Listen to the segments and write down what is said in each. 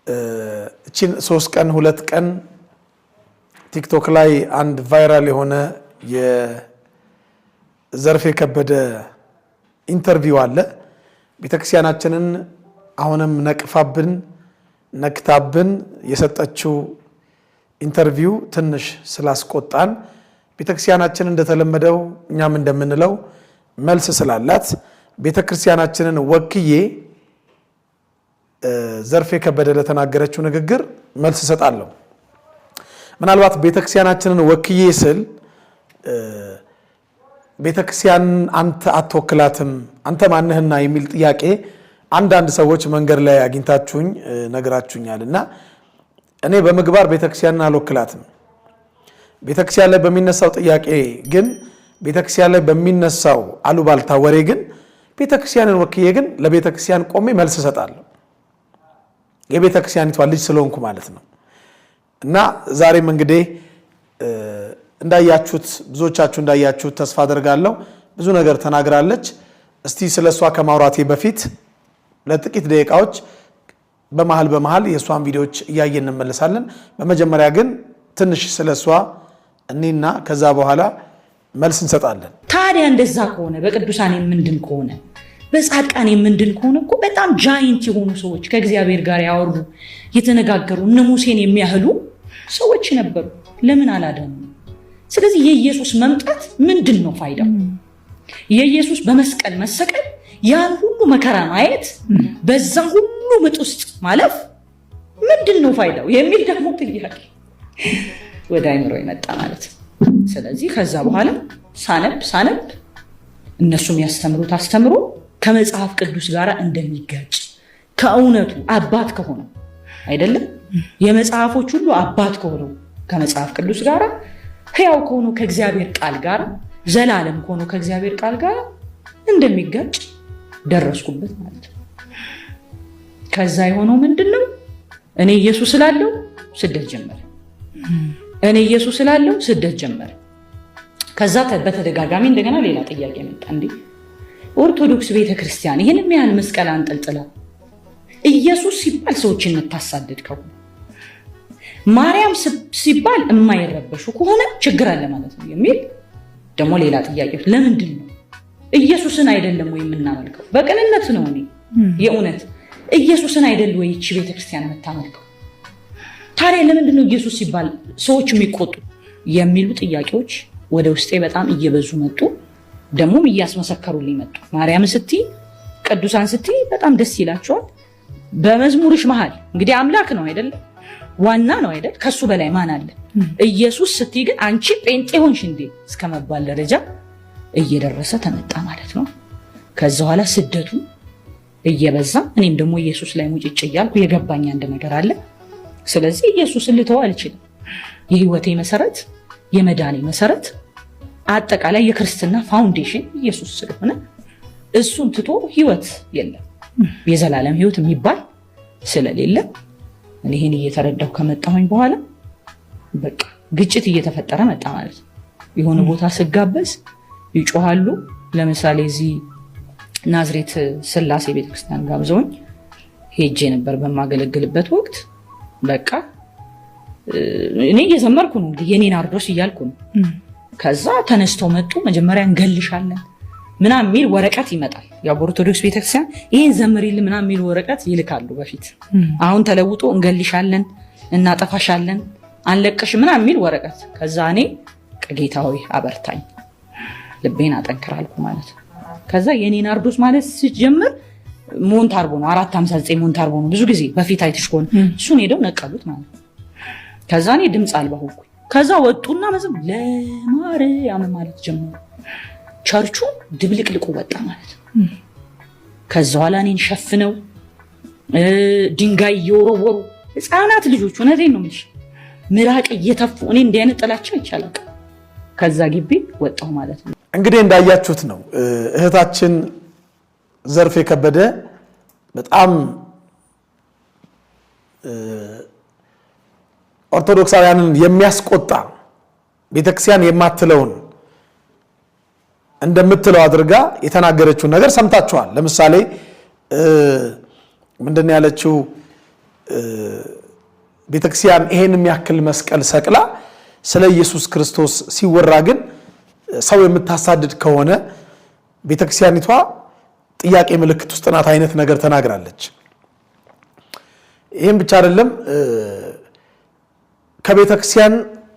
እቺን 3 ቀን 2 ቀን ቲክቶክ ላይ አንድ ቫይራል የሆነ የዘርፌ ከበደ ኢንተርቪው አለ። ቤተክርስቲያናችንን አሁንም ነቅፋብን ነክታብን የሰጠችው ኢንተርቪው ትንሽ ስላስቆጣን ቤተክርስቲያናችን እንደተለመደው እኛም እንደምንለው መልስ ስላላት ቤተክርስቲያናችንን ወክዬ ዘርፌ ከበደ ለተናገረችው ንግግር መልስ ሰጣለሁ። ምናልባት ቤተክርስቲያናችንን ወክዬ ስል ቤተክርስቲያን አንተ አትወክላትም አንተ ማንህና የሚል ጥያቄ አንዳንድ ሰዎች መንገድ ላይ አግኝታችሁኝ ነግራችሁኛልና እኔ በመግባር ቤተክርስቲያንን አልወክላትም። ቤተክርስቲያን ላይ በሚነሳው ጥያቄ ግን ቤተክርስቲያን ላይ በሚነሳው አሉባልታ ወሬ ግን ቤተክርስቲያንን ወክዬ ግን ለቤተክርስቲያን ቆሜ መልስ ሰጣለሁ። የቤተክርስቲያኒቷ ልጅ ስለሆንኩ ማለት ነው። እና ዛሬም እንግዲህ እንዳያችሁት ብዙዎቻችሁ እንዳያችሁት ተስፋ አደርጋለሁ ብዙ ነገር ተናግራለች። እስቲ ስለሷ ከማውራቴ በፊት ለጥቂት ደቂቃዎች በመሃል የሷን ቪዲዮዎች እያየን እንመለሳለን። በመጀመሪያ ግን ትንሽ ስለሷ እኔና ከዛ በኋላ መልስ እንሰጣለን። ታዲያ እንደዛ ከሆነ በቅዱሳን የምንድን ከሆነ በጻድቃን የምንድን ከሆነ እኮ በጣም ጃይንት የሆኑ ሰዎች ከእግዚአብሔር ጋር ያወሩ የተነጋገሩ እነ ሙሴን የሚያህሉ ሰዎች ነበሩ። ለምን አላደኑ? ስለዚህ የኢየሱስ መምጣት ምንድን ነው ፋይዳው? የኢየሱስ በመስቀል መሰቀል ያን ሁሉ መከራ ማየት በዛ ሁሉ ምጥ ውስጥ ማለፍ ምንድን ነው ፋይዳው የሚል ደግሞ ጥያቄ ወደ አይምሮ ይመጣ ማለት። ስለዚህ ከዛ በኋላ ሳነብ እነሱም ያስተምሩት አስተምሮ ከመጽሐፍ ቅዱስ ጋር እንደሚጋጭ ከእውነቱ አባት ከሆነው አይደለም የመጽሐፎች ሁሉ አባት ከሆነው ከመጽሐፍ ቅዱስ ጋር ሕያው ከሆነው ከእግዚአብሔር ቃል ጋር ዘላለም ከሆነው ከእግዚአብሔር ቃል ጋር እንደሚጋጭ ደረስኩበት ማለት ነው። ከዛ የሆነው ምንድነው? እኔ ኢየሱስ ስላለው ስደት ጀመረ። ከዛ በተደጋጋሚ እንደገና ሌላ ጥያቄ መጣ። እንዴ ኦርቶዶክስ ቤተክርስቲያን ይሄን የሚያህል መስቀል አንጠልጥላ ኢየሱስ ሲባል ሰዎችን የምታሳድድ ከሆነ ማርያም ሲባል የማይረበሹ ከሆነ ችግር አለ ማለት ነው የሚል ደግሞ ሌላ ጥያቄ። ለምንድን ነው ኢየሱስን አይደለም ወይ የምናመልከው? በቅንነት ነው እኔ የእውነት ኢየሱስን አይደል ወይ እቺ ቤተክርስቲያን የምታመልከው? ታዲያ ለምንድን ነው ኢየሱስ ሲባል ሰዎች የሚቆጡ የሚሉ ጥያቄዎች ወደ ውስጤ በጣም እየበዙ መጡ። ደግሞም እያስመሰከሩልኝ መጡ። ማርያም ስትይ ቅዱሳን ስትይ በጣም ደስ ይላቸዋል። በመዝሙርሽ መሃል እንግዲህ አምላክ ነው አይደል? ዋና ነው አይደል? ከሱ በላይ ማን አለ? ኢየሱስ ስትይ ግን አንቺ ጴንጤ ሆንሽ እንዴ እስከመባል ደረጃ እየደረሰ ተመጣ ማለት ነው። ከዛ በኋላ ስደቱ እየበዛ እኔም ደግሞ ኢየሱስ ላይ ሙጭጭ እያልኩ የገባኝ አንድ ነገር አለ። ስለዚህ ኢየሱስን ልተው አልችልም። የህይወቴ መሰረት የመዳኔ መሰረት አጠቃላይ የክርስትና ፋውንዴሽን ኢየሱስ ስለሆነ እሱን ትቶ ህይወት የለም። የዘላለም ህይወት የሚባል ስለሌለ እኔ ይሄን እየተረዳሁ ከመጣሁኝ በኋላ በቃ ግጭት እየተፈጠረ መጣ ማለት ነው። የሆነ ቦታ ስጋበዝ ይጮሃሉ። ለምሳሌ እዚህ ናዝሬት ስላሴ ቤተክርስቲያን ጋብዘውኝ ሄጄ ነበር በማገለግልበት ወቅት በቃ እኔ እየዘመርኩ ነው እንግዲህ የኔን አርዶስ እያልኩ ነው። ከዛ ተነስተው መጡ። መጀመሪያ እንገልሻለን ምናምን የሚል ወረቀት ይመጣል። ያው በኦርቶዶክስ ቤተክርስቲያን ይሄን ዘምሪል ምናምን የሚል ወረቀት ይልካሉ በፊት። አሁን ተለውጦ እንገልሻለን፣ እናጠፋሻለን፣ አንለቀሽ ምናምን የሚል ወረቀት። ከዛ እኔ ጌታዊ አበርታኝ ልቤን አጠንክራልኩ ማለት ነው። ከዛ የኔን አርዶስ ማለት ሲጀምር ሞንታርቦ ነው 459 ሞንታርቦ ነው። ብዙ ጊዜ በፊት አይተሽ ከሆነ እሱን ሄደው ነቀሉት ማለት ነው። ከዛ እኔ ድምጽ አልባ ሆንኩ። ከዛ ወጡና መዝም ለማርያም ማለት ጀመሩ። ቸርቹ ድብልቅልቁ ወጣ ማለት ነው። ከዛ በኋላ እኔን ሸፍነው ድንጋይ እየወረወሩ ህፃናት ልጆች እውነቴን ነው የምልሽ ምራቅ እየተፉ እኔ እንዲህ አይነት ጥላቻ ይቻላል። ከዛ ግቢ ወጣሁ ማለት ነው። እንግዲህ እንዳያችሁት ነው እህታችን ዘርፌ ከበደ በጣም ኦርቶዶክሳውያንን የሚያስቆጣ ቤተክርስቲያን የማትለውን እንደምትለው አድርጋ የተናገረችው ነገር ሰምታችኋል። ለምሳሌ ምንድነው ያለችው? ቤተክርስቲያን ይሄን የሚያክል መስቀል ሰቅላ ስለ ኢየሱስ ክርስቶስ ሲወራ ግን ሰው የምታሳድድ ከሆነ ቤተክርስቲያኒቷ ጥያቄ ምልክት ውስጥ ናት አይነት ነገር ተናግራለች። ይሄን ብቻ አይደለም፣ ከቤተክርስቲያን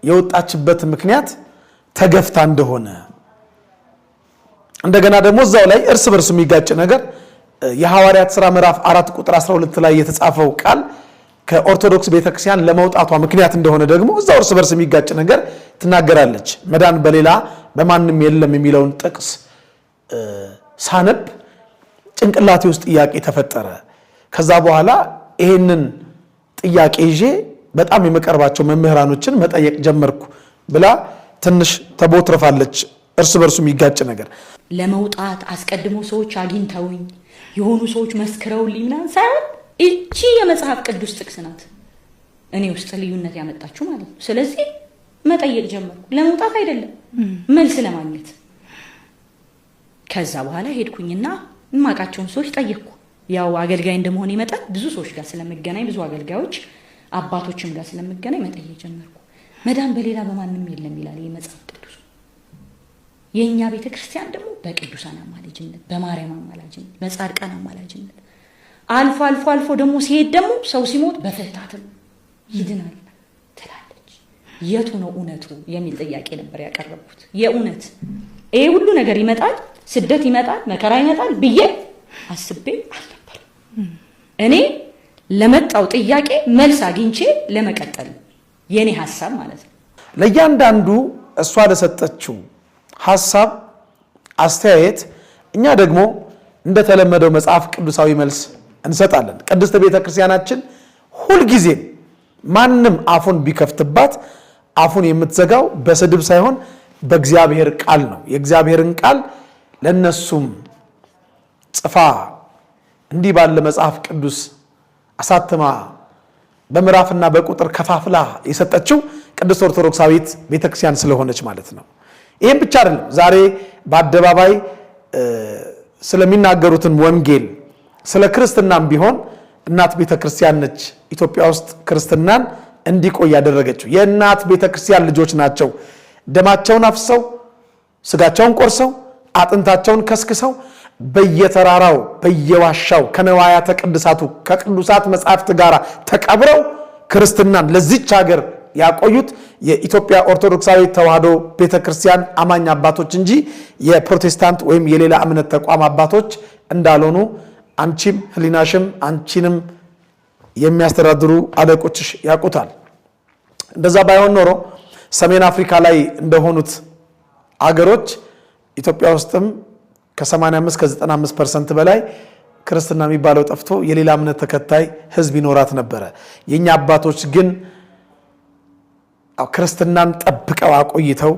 የወጣችበት ምክንያት ተገፍታ እንደሆነ እንደገና ደግሞ እዛው ላይ እርስ በርስ የሚጋጭ ነገር የሐዋርያት ሥራ ምዕራፍ 4 ቁጥር 12 ላይ የተጻፈው ቃል ከኦርቶዶክስ ቤተክርስቲያን ለመውጣቷ ምክንያት እንደሆነ ደግሞ እዛው እርስ በርስ የሚጋጭ ነገር ትናገራለች። መዳን በሌላ በማንም የለም የሚለውን ጥቅስ ሳነብ ጭንቅላቴ ውስጥ ጥያቄ ተፈጠረ። ከዛ በኋላ ይሄንን ጥያቄ ይዤ በጣም የመቀርባቸው መምህራኖችን መጠየቅ ጀመርኩ ብላ ትንሽ ተቦትረፋለች። እርስ በርሱ የሚጋጭ ነገር ለመውጣት አስቀድሞ ሰዎች አግኝተውኝ የሆኑ ሰዎች መስክረውልኝ ምናምን ሳይሆን እቺ የመጽሐፍ ቅዱስ ጥቅስ ናት እኔ ውስጥ ልዩነት ያመጣችሁ ማለት ነው። ስለዚህ መጠየቅ ጀመርኩ፣ ለመውጣት አይደለም መልስ ለማግኘት። ከዛ በኋላ ሄድኩኝና የማውቃቸውን ሰዎች ጠየቅኩ። ያው አገልጋይ እንደመሆን ይመጣል ብዙ ሰዎች ጋር ስለምገናኝ ብዙ አገልጋዮች አባቶችም ጋር ስለምገናኝ መጠየቅ ጀመርኩ። መዳን በሌላ በማንም የለም ይላል የመጽሐፍ ቅዱስ። የኛ ቤተክርስቲያን ደግሞ በቅዱሳን አማላጅነት፣ በማርያም አማላጅነት፣ በጻድቃን አማላጅነት አልፎ ደግሞ ሲሄድ ደግሞ ሰው ሲሞት በፍታትም ይድናል ትላለች። የቱ ነው እውነቱ የሚል ጥያቄ ነበር ያቀረብኩት። የእውነት ይሄ ሁሉ ነገር ይመጣል፣ ስደት ይመጣል፣ መከራ ይመጣል ብዬ አስቤ አልነበር። እኔ ለመጣው ጥያቄ መልስ አግኝቼ ለመቀጠል የኔ ሐሳብ ማለት ነው። ለእያንዳንዱ እሷ ለሰጠችው ሐሳብ አስተያየት እኛ ደግሞ እንደተለመደው መጽሐፍ ቅዱሳዊ መልስ እንሰጣለን። ቅድስት ቤተክርስቲያናችን ሁልጊዜ ማንም አፉን ቢከፍትባት አፉን የምትዘጋው በስድብ ሳይሆን በእግዚአብሔር ቃል ነው። የእግዚአብሔርን ቃል ለነሱም ጽፋ እንዲህ ባለ መጽሐፍ ቅዱስ አሳትማ በምዕራፍና በቁጥር ከፋፍላ የሰጠችው ቅድስት ኦርቶዶክሳዊት ቤተክርስቲያን ስለሆነች ማለት ነው። ይሄን ብቻ አይደለም፣ ዛሬ በአደባባይ ስለሚናገሩትን ወንጌል ስለ ክርስትናም ቢሆን እናት ቤተክርስቲያን ነች ኢትዮጵያ ውስጥ ክርስትናን እንዲቆይ ያደረገችው። የእናት ቤተክርስቲያን ልጆች ናቸው። ደማቸውን አፍሰው ስጋቸውን ቆርሰው አጥንታቸውን ከስክሰው በየተራራው በየዋሻው ከነዋያተ ቅድሳቱ ከቅዱሳት መጻሕፍት ጋር ተቀብረው ክርስትናን ለዚች ሀገር ያቆዩት የኢትዮጵያ ኦርቶዶክሳዊ ተዋሕዶ ቤተክርስቲያን አማኝ አባቶች እንጂ የፕሮቴስታንት ወይም የሌላ እምነት ተቋም አባቶች እንዳልሆኑ አንቺም ህሊናሽም አንቺንም የሚያስተዳድሩ አለቆችሽ ያውቁታል። እንደዛ ባይሆን ኖሮ ሰሜን አፍሪካ ላይ እንደሆኑት አገሮች ኢትዮጵያ ውስጥም ከ85 ከ95% በላይ ክርስትና የሚባለው ጠፍቶ የሌላ እምነት ተከታይ ህዝብ ይኖራት ነበረ። የኛ አባቶች ግን ክርስትናን ጠብቀው አቆይተው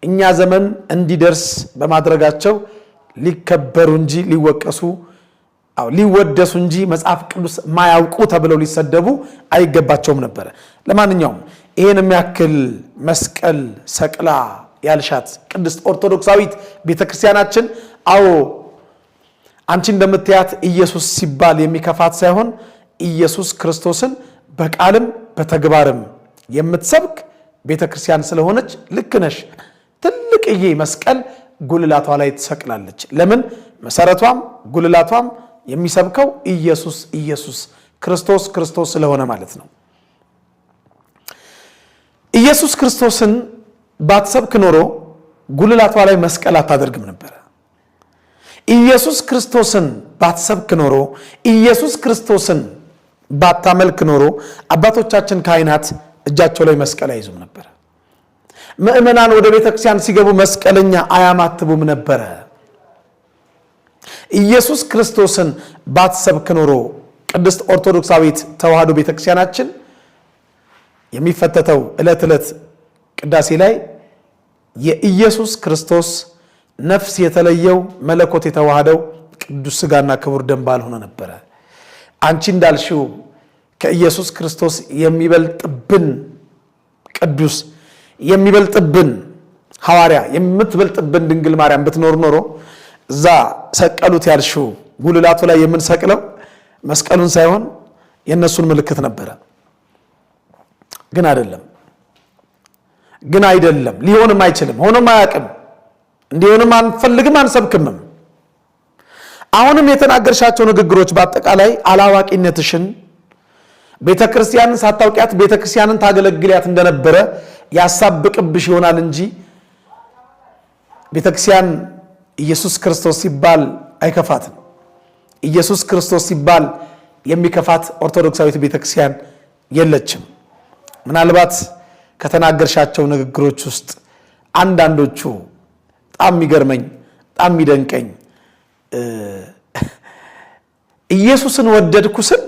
እኛ ዘመን እንዲደርስ በማድረጋቸው ሊከበሩ እንጂ ሊወቀሱ ሊወደሱ እንጂ መጽሐፍ ቅዱስ ማያውቁ ተብለው ሊሰደቡ አይገባቸውም ነበር። ለማንኛውም ይሄን የሚያክል መስቀል ሰቅላ ያልሻት ቅድስት ኦርቶዶክሳዊት ቤተክርስቲያናችን አንቺ እንደምትያት ኢየሱስ ሲባል የሚከፋት ሳይሆን ኢየሱስ ክርስቶስን በቃልም በተግባርም የምትሰብክ ቤተክርስቲያን ስለሆነች ልክ ነሽ። ትልቅዬ መስቀል ጉልላቷ ላይ ትሰቅላለች። ለምን? መሰረቷም ጉልላቷም የሚሰብከው ኢየሱስ ኢየሱስ ክርስቶስ ክርስቶስ ስለሆነ ማለት ነው። ኢየሱስ ክርስቶስን ባትሰብክ ኖሮ ጉልላቷ ላይ መስቀል አታደርግም ነበር። ኢየሱስ ክርስቶስን ባትሰብክ ኖሮ ኢየሱስ ክርስቶስን ባታመልክ ኖሮ አባቶቻችን ካህናት እጃቸው ላይ መስቀል አይዙም ነበር። ምእመናን ወደ ቤተክርስቲያን ሲገቡ መስቀለኛ አያማትቡም ነበር። ኢየሱስ ክርስቶስን ባትሰብክ ኖሮ ቅድስት ኦርቶዶክሳዊት ተዋሕዶ ቤተክርስቲያናችን የሚፈተተው ዕለት ዕለት ቅዳሴ ላይ የኢየሱስ ክርስቶስ ነፍስ የተለየው መለኮት የተዋሃደው ቅዱስ ሥጋና ክቡር ደም ባልሆነ ነበር። አንቺ እንዳልሽው ከኢየሱስ ክርስቶስ የሚበልጥብን ቅዱስ የሚበልጥብን ሐዋርያ የምትበልጥብን ድንግል ማርያም ብትኖር ኖሮ እዛ ሰቀሉት ያልሽው ጉልላቱ ላይ የምንሰቅለው መስቀሉን ሳይሆን የነሱን ምልክት ነበረ። ግን አይደለም፣ ሊሆንም አይችልም፣ ሆኖም አያውቅም። እንዲሆንም አንፈልግም፣ አንሰብክምም። አሁንም የተናገርሻቸው ንግግሮች በአጠቃላይ አላዋቂነትሽን፣ ቤተክርስቲያንን ሳታውቂያት ቤተክርስቲያንን ታገለግሊያት እንደነበረ ያሳብቅብሽ ይሆናል እንጂ ቤተክርስቲያን ኢየሱስ ክርስቶስ ሲባል አይከፋትም። ኢየሱስ ክርስቶስ ሲባል የሚከፋት ኦርቶዶክሳዊት ቤተክርስቲያን የለችም። ምናልባት ከተናገርሻቸው ንግግሮች ውስጥ አንዳንዶቹ በጣም የሚገርመኝ በጣም የሚደንቀኝ ኢየሱስን ወደድኩ ስል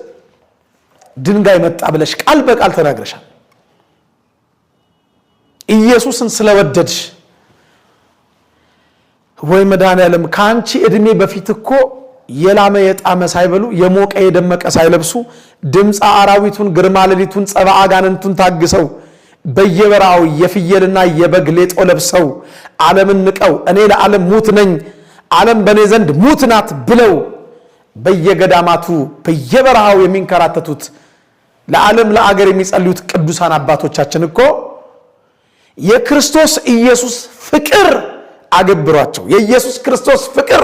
ድንጋይ መጣ ብለሽ ቃል በቃል ተናግረሻል። ኢየሱስን ስለወደድሽ ወይ መድኃኔዓለም ከአንቺ ዕድሜ በፊት እኮ የላመ የጣመ ሳይበሉ የሞቀ የደመቀ ሳይለብሱ ድምፀ አራዊቱን ግርማ ሌሊቱን ጸባ አጋንንቱን ታግሰው በየበራው የፍየልና የበግ ሌጦ ለብሰው ዓለምን ንቀው እኔ ለዓለም ሙት ነኝ ዓለም በእኔ ዘንድ ሙት ናት ብለው በየገዳማቱ በየበረሃው የሚንከራተቱት ለዓለም ለአገር የሚጸልዩት ቅዱሳን አባቶቻችን እኮ የክርስቶስ ኢየሱስ ፍቅር አገብሯቸው የኢየሱስ ክርስቶስ ፍቅር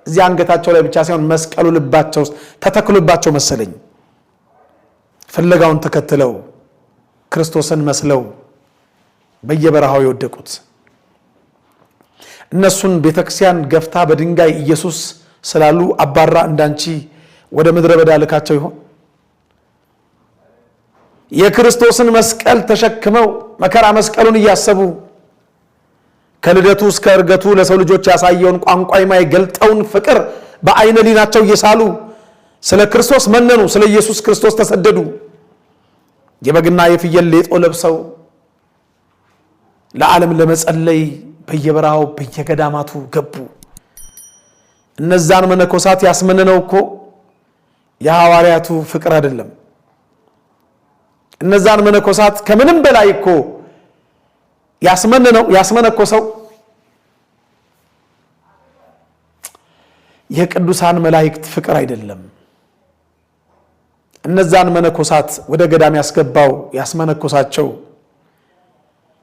እዚህ አንገታቸው ላይ ብቻ ሳይሆን መስቀሉ ልባቸው ተተክሎባቸው መሰለኝ ፍለጋውን ተከትለው ክርስቶስን መስለው በየበረሃው የወደቁት እነሱን ቤተክርስቲያን ገፍታ በድንጋይ ኢየሱስ ስላሉ አባራ እንዳንቺ ወደ ምድረ በዳ ልካቸው ይሆን? የክርስቶስን መስቀል ተሸክመው መከራ መስቀሉን እያሰቡ ከልደቱ እስከ እርገቱ ለሰው ልጆች ያሳየውን ቋንቋ የማይገልጠውን ፍቅር በአይነ ሊናቸው እየሳሉ ስለ ክርስቶስ መነኑ፣ ስለ ኢየሱስ ክርስቶስ ተሰደዱ። የበግና የፍየል ሌጦ ለብሰው ለዓለም ለመጸለይ በየበረሃው በየገዳማቱ ገቡ። እነዛን መነኮሳት ያስመነነው እኮ የሐዋርያቱ ፍቅር አይደለም። እነዛን መነኮሳት ከምንም በላይ እኮ ያስመነኮሰው የቅዱሳን መላእክት ፍቅር አይደለም። እነዛን መነኮሳት ወደ ገዳም ያስመነኮሳቸው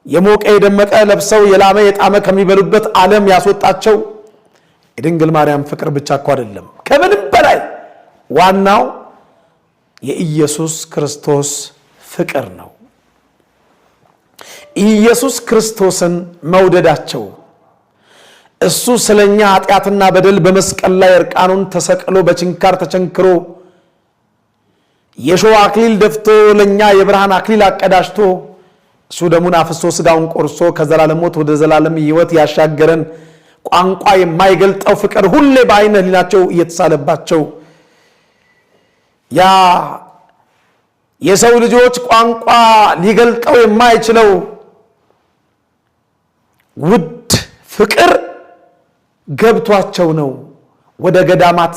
የሞቀ የደመቀ ለብሰው የላመ የጣመ ከሚበሉበት ዓለም ያስወጣቸው የድንግል ማርያም ፍቅር ብቻ እኮ አይደለም። ከምንም በላይ ዋናው የኢየሱስ ክርስቶስ ፍቅር ነው። ኢየሱስ ክርስቶስን መውደዳቸው እሱ ስለኛ ኃጢአትና በደል በመስቀል ላይ እርቃኑን ተሰቅሎ በችንካር ተቸንክሮ የሾህ አክሊል ደፍቶ ለኛ የብርሃን አክሊል አቀዳጅቶ እሱ ደሙን አፍሶ ስጋውን ቆርሶ ከዘላለም ሞት ወደ ዘላለም ሕይወት ያሻገረን ቋንቋ የማይገልጠው ፍቅር ሁሌ በአይነ ህሊናቸው እየተሳለባቸው ያ የሰው ልጆች ቋንቋ ሊገልጠው የማይችለው ውድ ፍቅር ገብቷቸው ነው ወደ ገዳማት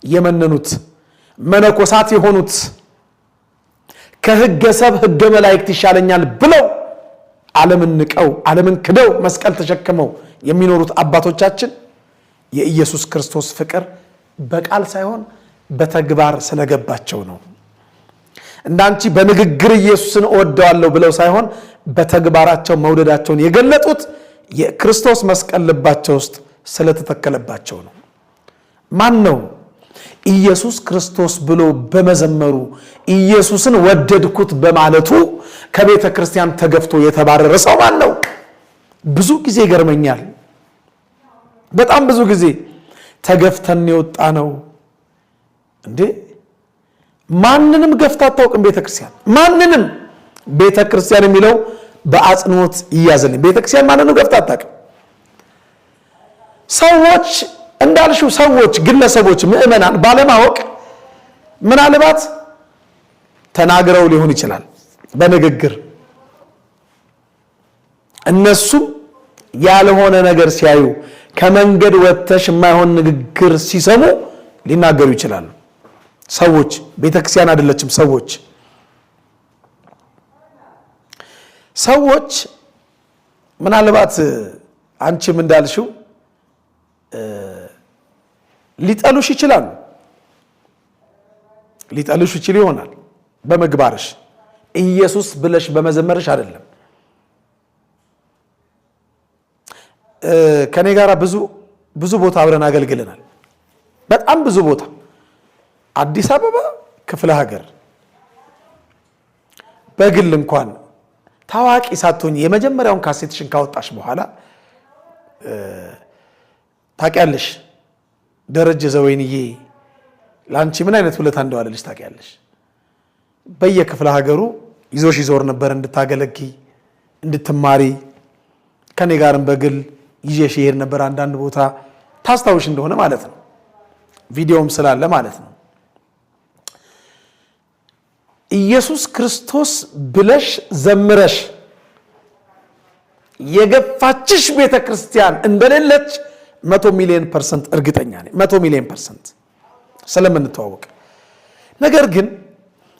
የመነኑት መነኮሳት የሆኑት። ከሕገ ሰብ ሕገ መላእክት ይሻለኛል ብለው ዓለምን ንቀው ዓለምን ክደው መስቀል ተሸክመው የሚኖሩት አባቶቻችን የኢየሱስ ክርስቶስ ፍቅር በቃል ሳይሆን በተግባር ስለገባቸው ነው። እንዳንቺ በንግግር ኢየሱስን እወደዋለሁ ብለው ሳይሆን በተግባራቸው መውደዳቸውን የገለጡት የክርስቶስ መስቀል ልባቸው ውስጥ ስለተተከለባቸው ነው። ማን ነው ኢየሱስ ክርስቶስ ብሎ በመዘመሩ ኢየሱስን ወደድኩት በማለቱ ከቤተ ክርስቲያን ተገፍቶ የተባረረ ሰው ማን ነው? ብዙ ጊዜ ይገርመኛል። በጣም ብዙ ጊዜ ተገፍተን የወጣ ነው እንዴ? ማንንም ገፍታ አታውቅም ቤተ ክርስቲያን። ማንንም ቤተ ክርስቲያን የሚለው በአጽንኦት ይያዝልኝ። ቤተ ክርስቲያን ማንንም ገፍታ አታውቅም። ሰዎች እንዳልሽው ሰዎች ግለሰቦች ምእመናን ባለማወቅ ምናልባት ተናግረው ሊሆን ይችላል በንግግር እነሱም ያልሆነ ነገር ሲያዩ ከመንገድ ወጥተሽ የማይሆን ንግግር ሲሰሙ ሊናገሩ ይችላሉ። ሰዎች ቤተክርስቲያን አይደለችም። ሰዎች ምናልባት አንቺም እንዳልሽው ሊጠሉሽ ይችላሉ። ሊጠሉሽ ይችል ይሆናል። በምግባርሽ ኢየሱስ ብለሽ በመዘመርሽ አይደለም። ከኔ ጋር ብዙ ቦታ አብረን አገልግለናል። በጣም ብዙ ቦታ አዲስ አበባ፣ ክፍለ ሀገር፣ በግል እንኳን ታዋቂ ሳትሆኝ የመጀመሪያውን ካሴትሽን ካወጣሽ በኋላ ታውቂያለሽ ደረጀ ዘወይንዬ ላንቺ ምን አይነት ውለታ እንደዋለልሽ ታውቂያለሽ። በየክፍለ ሀገሩ ይዞሽ ይዞር ነበር እንድታገለጊ እንድትማሪ። ከኔ ጋርም በግል ይዤሽ ይሄድ ነበር አንዳንድ ቦታ ታስታውሽ እንደሆነ ማለት ነው። ቪዲዮም ስላለ ማለት ነው። ኢየሱስ ክርስቶስ ብለሽ ዘምረሽ የገፋችሽ ቤተክርስቲያን እንደሌለች 100,000,000% እርግጠኛ ነኝ። 100,000,000% ስለምንተዋወቅ። ነገር ግን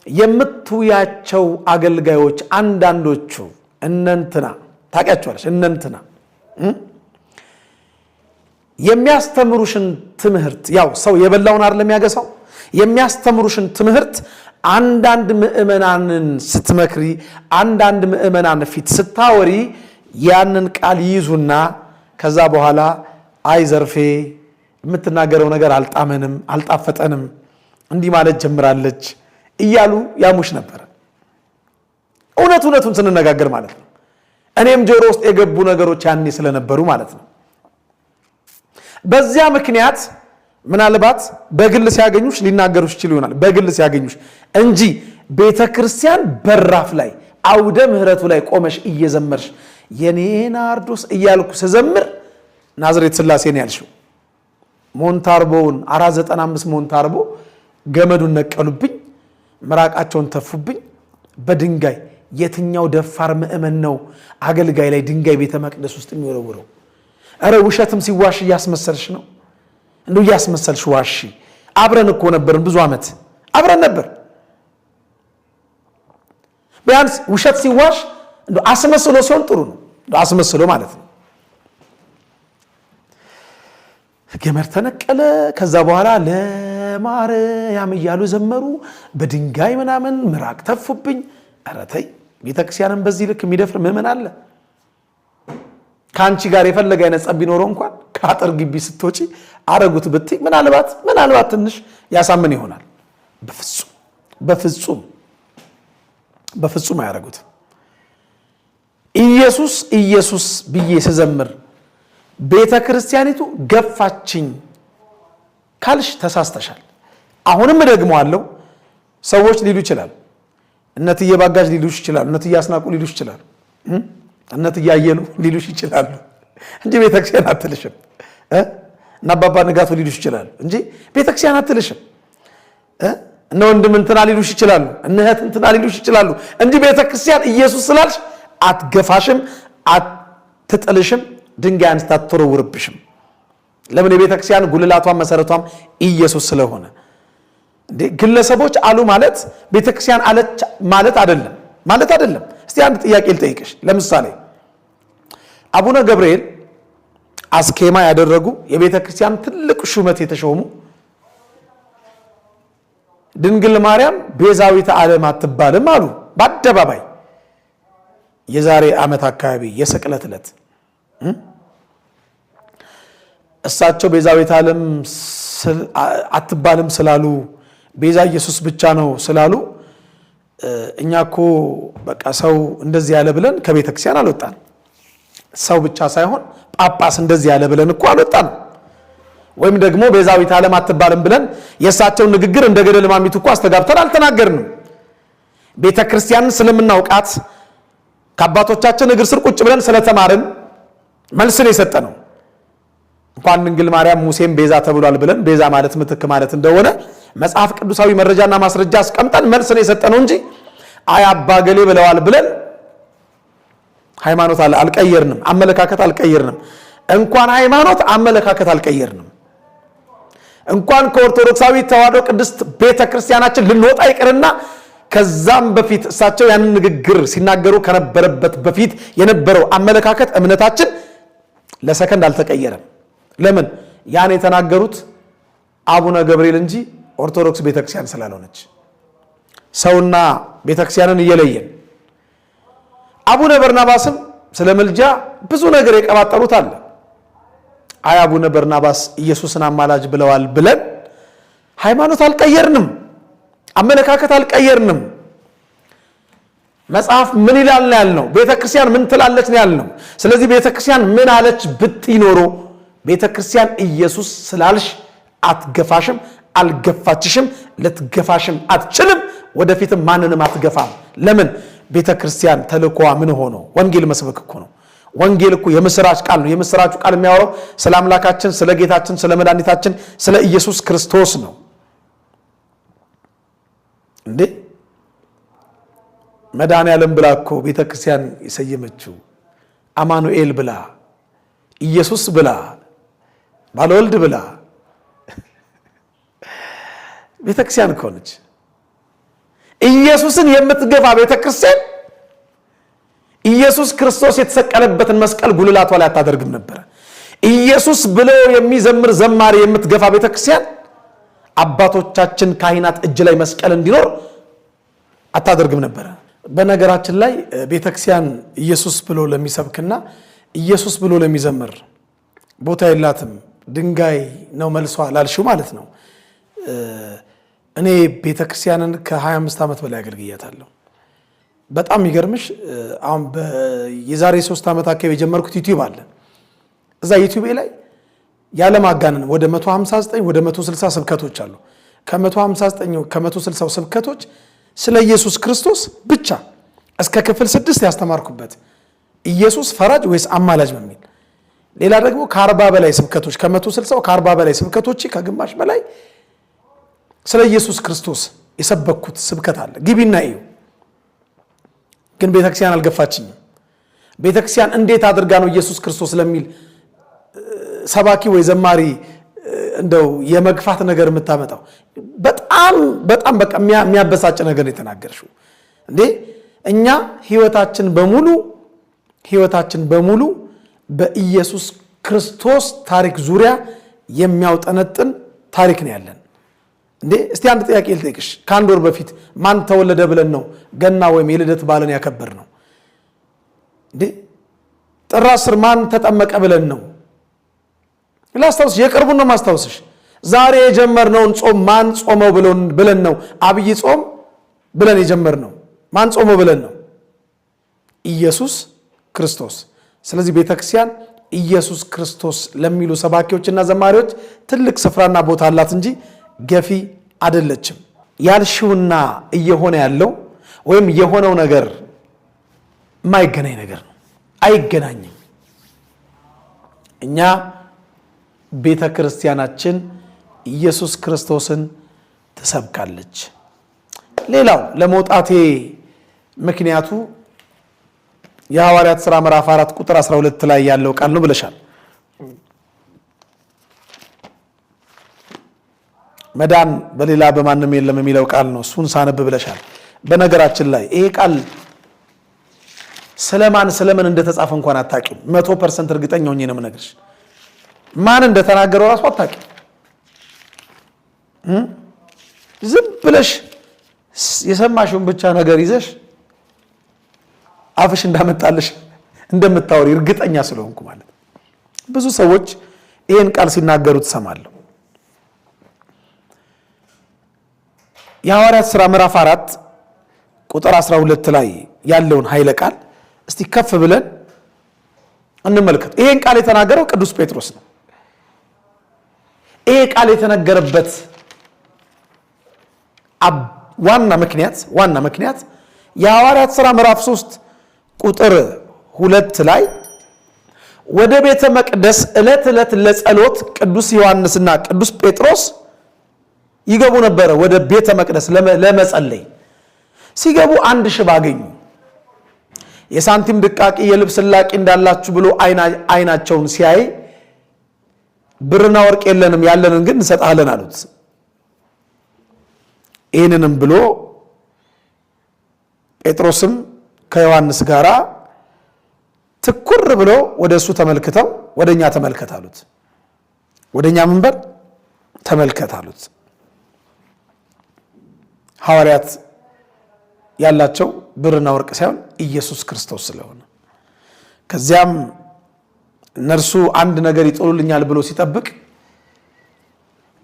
የምትውያቸው አገልጋዮች አንዳንዶቹ እነንትና ታውቂያቸዋለሽ፣ እነንትና የሚያስተምሩሽን ትምህርት ያው ሰው የበላውን አይደለም የሚያገሳው። የሚያስተምሩሽን ትምህርት አንዳንድ ምእመናንን ስትመክሪ፣ አንዳንድ ምእመናን ፊት ስታወሪ ያንን ቃል ይይዙና ከዛ በኋላ አይ ዘርፌ የምትናገረው ነገር አልጣመንም፣ አልጣፈጠንም፣ እንዲህ ማለት ጀምራለች እያሉ ያሙሽ ነበር። እውነቱን ስንነጋገር ማለት ነው። እኔም ጆሮ ውስጥ የገቡ ነገሮች ያኔ ስለነበሩ ማለት ነው። በዚያ ምክንያት ምናልባት በግል ሲያገኙሽ ሊናገሩሽ ይችሉ ይሆናል። በግል ሲያገኙሽ እንጂ ቤተክርስቲያን በራፍ ላይ አውደ ምህረቱ ላይ ቆመሽ እየዘመርሽ የኔ ናርዶስ እያልኩ ስዘምር ናዝሬት ስላሴ ነው ያልሽው። ሞንታርቦውን 495 ሞንታርቦ ገመዱን ነቀሉብኝ፣ ምራቃቸውን ተፉብኝ በድንጋይ። የትኛው ደፋር ምእመን ነው አገልጋይ ላይ ድንጋይ ቤተ መቅደስ ውስጥ የሚወረውረው? አረ ውሸትም ሲዋሽ እያስመሰልሽ ነው። እንደው እያስመሰልሽ ዋሺ። አብረን እኮ ነበርን፣ ብዙ ዓመት አብረን ነበር። ቢያንስ ውሸት ሲዋሽ እንደው አስመስሎ ሲሆን ጥሩ ነው። እንደው አስመስሎ ማለት ነው። ገመድ ተነቀለ። ከዛ በኋላ ለማርያም እያሉ ዘመሩ። በድንጋይ ምናምን ምራቅ ተፉብኝ። ኧረ ተይ፣ ቤተክርስቲያንን በዚህ ልክ የሚደፍር ምእመን አለ? ከአንቺ ጋር የፈለገ አይነት ጸብ ቢኖረው እንኳን ከአጥር ግቢ ስትወጪ አረጉት ብትይ ምናልባት ትንሽ ያሳምን ይሆናል። በፍጹም አያረጉትም። ኢየሱስ ብዬ ስዘምር ቤተ ክርስቲያኒቱ ገፋችኝ ካልሽ ተሳስተሻል። አሁንም ደግመዋለሁ። ሰዎች ሊሉ ይችላል፣ እነትዬ ባጋዥ ሊሉሽ ይችላሉ፣ እነትዬ አስናቁ ሊሉሽ ይችላሉ፣ እነትዬ አየሉ ሊሉሽ ይችላሉ እንጂ ቤተክርስቲያን አትልሽም። እና አባባ ንጋቱ ሊሉሽ ይችላሉ እንጂ ቤተክርስቲያን አትልሽም። እነ ወንድም እንትና ሊሉሽ ይችላሉ፣ እነ እህት እንትና ሊሉሽ ይችላሉ እንጂ ቤተክርስቲያን ኢየሱስ ስላልሽ አትገፋሽም፣ አትጥልሽም፣ ድንጋይ አንስታ አትወረውርብሽም። ለምን? የቤተክርስቲያን ጉልላቷም መሰረቷም ኢየሱስ ስለሆነ። እንዴ ግለሰቦች አሉ ማለት ቤተክርስቲያን አለች ማለት አይደለም። እስቲ አንድ ጥያቄ ልጠይቅሽ። ለምሳሌ አቡነ ገብርኤል አስኬማ ያደረጉ የቤተክርስቲያን ትልቅ ሹመት የተሾሙ ድንግል ማርያም ቤዛዊተ ዓለም አትባልም አሉ በአደባባይ። የዛሬ ዓመት አካባቢ የስቅለት ዕለት እሳቸው ቤዛዊተ ዓለም አትባልም ስላሉ፣ ቤዛ ኢየሱስ ብቻ ነው ስላሉ እኛ እኮ በቃ ሰው እንደዚህ ያለ ብለን ከቤተክርስቲያን አልወጣን። ሰው ብቻ ሳይሆን ጳጳስ እንደዚህ ያለ ብለን እኮ አልወጣን። ወይም ደግሞ ቤዛዊተ ዓለም አትባልም ብለን የእሳቸውን ንግግር እንደ ገደል ማሚቱ እኮ አስተጋብተን አልተናገርንም። ቤተክርስቲያንን ስለምናውቃት ከአባቶቻችን እግር ስር ቁጭ ብለን ስለተማርን መልስን የሰጠ ነው። እንኳን ድንግል ማርያም ሙሴም ቤዛ ተብሏል ብለን ቤዛ ማለት ምትክ ማለት እንደሆነ መጽሐፍ ቅዱሳዊ መረጃና ማስረጃ አስቀምጠን መልስን የሰጠ ነው እንጂ አይ አባገሌ ብለዋል ብለን ሃይማኖት አልቀየርንም፣ አመለካከት አልቀየርንም። እንኳን ሃይማኖት አመለካከት አልቀየርንም። እንኳን ከኦርቶዶክሳዊ ተዋሕዶ ቅድስት ቤተክርስቲያናችን ልንወጣ ይቅርና ከዛም በፊት እሳቸው ያንን ንግግር ሲናገሩ ከነበረበት በፊት የነበረው አመለካከት እምነታችን ለሰከንድ አልተቀየረም። ለምን? ያን የተናገሩት አቡነ ገብርኤል እንጂ ኦርቶዶክስ ቤተክርስቲያን ስላልሆነች። ሰውና ቤተክርስቲያንን እየለየን። አቡነ በርናባስም ስለ ምልጃ ብዙ ነገር የቀባጠሩት አለ። አይ አቡነ በርናባስ ኢየሱስን አማላጅ ብለዋል ብለን ሃይማኖት አልቀየርንም፣ አመለካከት አልቀየርንም። መጽሐፍ ምን ይላል ነው ያልነው። ቤተክርስቲያን ምን ትላለች ነው ያልነው። ስለዚህ ቤተክርስቲያን ምን አለች ብትኖሮ ቤተክርስቲያን ኢየሱስ ስላልሽ አትገፋሽም፣ አልገፋችሽም፣ ልትገፋሽም አትችልም፣ ወደፊትም ማንንም አትገፋም። ለምን? ቤተክርስቲያን ተልእኮዋ ምን ሆኖ ወንጌል መስበክ እኮ ነው። ወንጌል እኮ የምስራች ቃል ነው። የምስራቹ ቃል የሚያወራው ስለ አምላካችን፣ ስለ ጌታችን፣ ስለ መድኃኒታችን ስለ ኢየሱስ ክርስቶስ ነው። እንዴ መድኃኔዓለም ብላ እኮ ቤተክርስቲያን የሰየመችው አማኑኤል ብላ፣ ኢየሱስ ብላ፣ ባለወልድ ብላ ቤተክርስቲያን እኮ ነች። ኢየሱስን የምትገፋ ቤተክርስቲያን ኢየሱስ ክርስቶስ የተሰቀለበትን መስቀል ጉልላቷ ላይ አታደርግም ነበር። ኢየሱስ ብሎ የሚዘምር ዘማሪ የምትገፋ ቤተክርስቲያን አባቶቻችን ካህናት እጅ ላይ መስቀል እንዲኖር አታደርግም ነበር። በነገራችን ላይ ቤተክርስቲያን ኢየሱስ ብሎ ለሚሰብክና ኢየሱስ ብሎ ለሚዘምር ቦታ የላትም። ድንጋይ ነው መልሷ ላልሽው ማለት ነው። እኔ ቤተክርስቲያንን ከ25 ዓመት በላይ አገልግያታለሁ። በጣም የሚገርምሽ አሁን የዛሬ 3 ዓመት አካባቢ የጀመርኩት ዩቲዩብ አለ። እዛ ዩቲዩብ ላይ ያለማጋነን ወደ 159 ወደ 160 ስብከቶች አሉ። ከ159 ከ160 ስብከቶች ስለ ኢየሱስ ክርስቶስ ብቻ እስከ ክፍል 6 ያስተማርኩበት ኢየሱስ ፈራጅ ወይስ አማላጅ በሚል ሌላ ደግሞ ከ40 በላይ ስብከቶች ከ160 ከ40 በላይ ስብከቶች ከግማሽ በላይ ስለ ኢየሱስ ክርስቶስ የሰበኩት ስብከት አለ። ግቢና እዩ። ግን ቤተክርስቲያን አልገፋችኝም። ቤተክርስቲያን እንዴት አድርጋ ነው ኢየሱስ ክርስቶስ ለሚል ሰባኪ ወይ ዘማሪ እንደው የመግፋት ነገር የምታመጣው? በጣም በጣም በቃ የሚያበሳጭ ነገር የተናገርሽው እንዴ። እኛ ህይወታችን በሙሉ በኢየሱስ ክርስቶስ ታሪክ ዙሪያ የሚያውጠነጥን ታሪክ ነው ያለን። እንዴ እስቲ አንድ ጥያቄ ልጠይቅሽ። ከአንድ ወር በፊት ማን ተወለደ ብለን ነው ገና ወይም የልደት በዓልን ያከበር ነው? እንዴ ጥር 10 ማን ተጠመቀ ብለን ነው? ላስታውስሽ፣ የቅርቡን ነው ማስታውስሽ። ዛሬ የጀመርነውን ጾም ማን ጾመው ብለን ነው? አብይ ጾም ብለን የጀመርነው ማን ጾመው ብለን ነው? ኢየሱስ ክርስቶስ። ስለዚህ ቤተክርስቲያን ኢየሱስ ክርስቶስ ለሚሉ ሰባኪዎችና ዘማሪዎች ትልቅ ስፍራና ቦታ አላት እንጂ ገፊ አይደለችም። ያልሽውና እየሆነ ያለው ወይም የሆነው ነገር የማይገናኝ ነገር ነው። አይገናኝም። እኛ ቤተ ክርስቲያናችን ኢየሱስ ክርስቶስን ትሰብካለች። ሌላው ለመውጣቴ ምክንያቱ የሐዋርያት ሥራ ምዕራፍ 4 ቁጥር 12 ላይ ያለው ቃል ነው ብለሻል። መዳን በሌላ በማንም የለም የሚለው ቃል ነው። እሱን ሳነብ ብለሻል። በነገራችን ላይ ይሄ ቃል ስለምን እንደተጻፈ እንኳን አታውቂም። 100% እርግጠኛ ሆኜ ነው የምነግርሽ። ማን እንደተናገረው ራሱ አታውቂም። ዝም ብለሽ የሰማሽውን ብቻ ነገር ይዘሽ አፍሽ እንዳመጣልሽ እንደምታወሪ እርግጠኛ ስለሆንኩ ማለት ነው። ብዙ ሰዎች ይሄን ቃል ሲናገሩ ትሰማለሁ። የሐዋርያት ሥራ ምዕራፍ 4 ቁጥር 12 ላይ ያለውን ኃይለ ቃል እስቲ ከፍ ብለን እንመልከት። ይሄን ቃል የተናገረው ቅዱስ ጴጥሮስ ነው። ይሄ ቃል የተነገረበት ዋና ምክንያት የሐዋርያት ሥራ ምዕራፍ 3 ቁጥር 2 ላይ ወደ ቤተ መቅደስ ዕለት ለጸሎት ቅዱስ ዮሐንስና ቅዱስ ጴጥሮስ ይገቡ ነበረ። ወደ ቤተ መቅደስ ለመጸለይ ሲገቡ አንድ ሽባ አገኙ። የሳንቲም ድቃቂ የልብስ ላቂ እንዳላችሁ ብሎ አይናቸውን ሲያይ ብርና ወርቅ የለንም ያለንን ግን እንሰጣለን አሉት። ይህንንም ብሎ ጴጥሮስም ከዮሐንስ ጋር ትኩር ብሎ ወደሱ ተመልክተው ወደኛ ተመልከት አሉት። ወደኛ መንበር ተመልከት አሉት። ሐዋርያት ያላቸው ብርና ወርቅ ሳይሆን ኢየሱስ ክርስቶስ ስለሆነ ከዚያም እነርሱ አንድ ነገር ይጥሉልኛል ብሎ ሲጠብቅ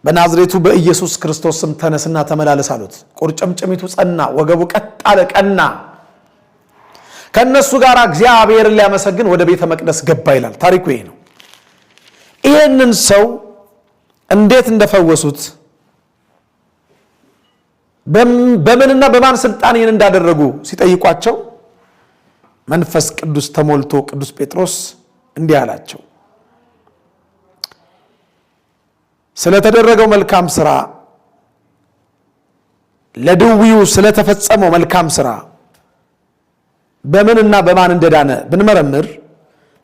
በናዝሬቱ በኢየሱስ ክርስቶስ ስም ተነስና ተመላለስ አሉት። ቁርጭምጭሚቱ ጸና፣ ወገቡ ቀጥ አለ፣ ቀና። ከነሱ ጋር እግዚአብሔርን ሊያመሰግን ወደ ቤተ መቅደስ ገባ ይላል። ታሪኩ ይሄ ነው። ይሄንን ሰው እንዴት እንደፈወሱት በምንና በማን ስልጣን ይህን እንዳደረጉ ሲጠይቋቸው መንፈስ ቅዱስ ተሞልቶ ቅዱስ ጴጥሮስ እንዲህ አላቸው፣ ስለተደረገው መልካም ስራ፣ ለድውዩ ስለተፈጸመው መልካም ስራ በምንና በማን እንደዳነ ብንመረምር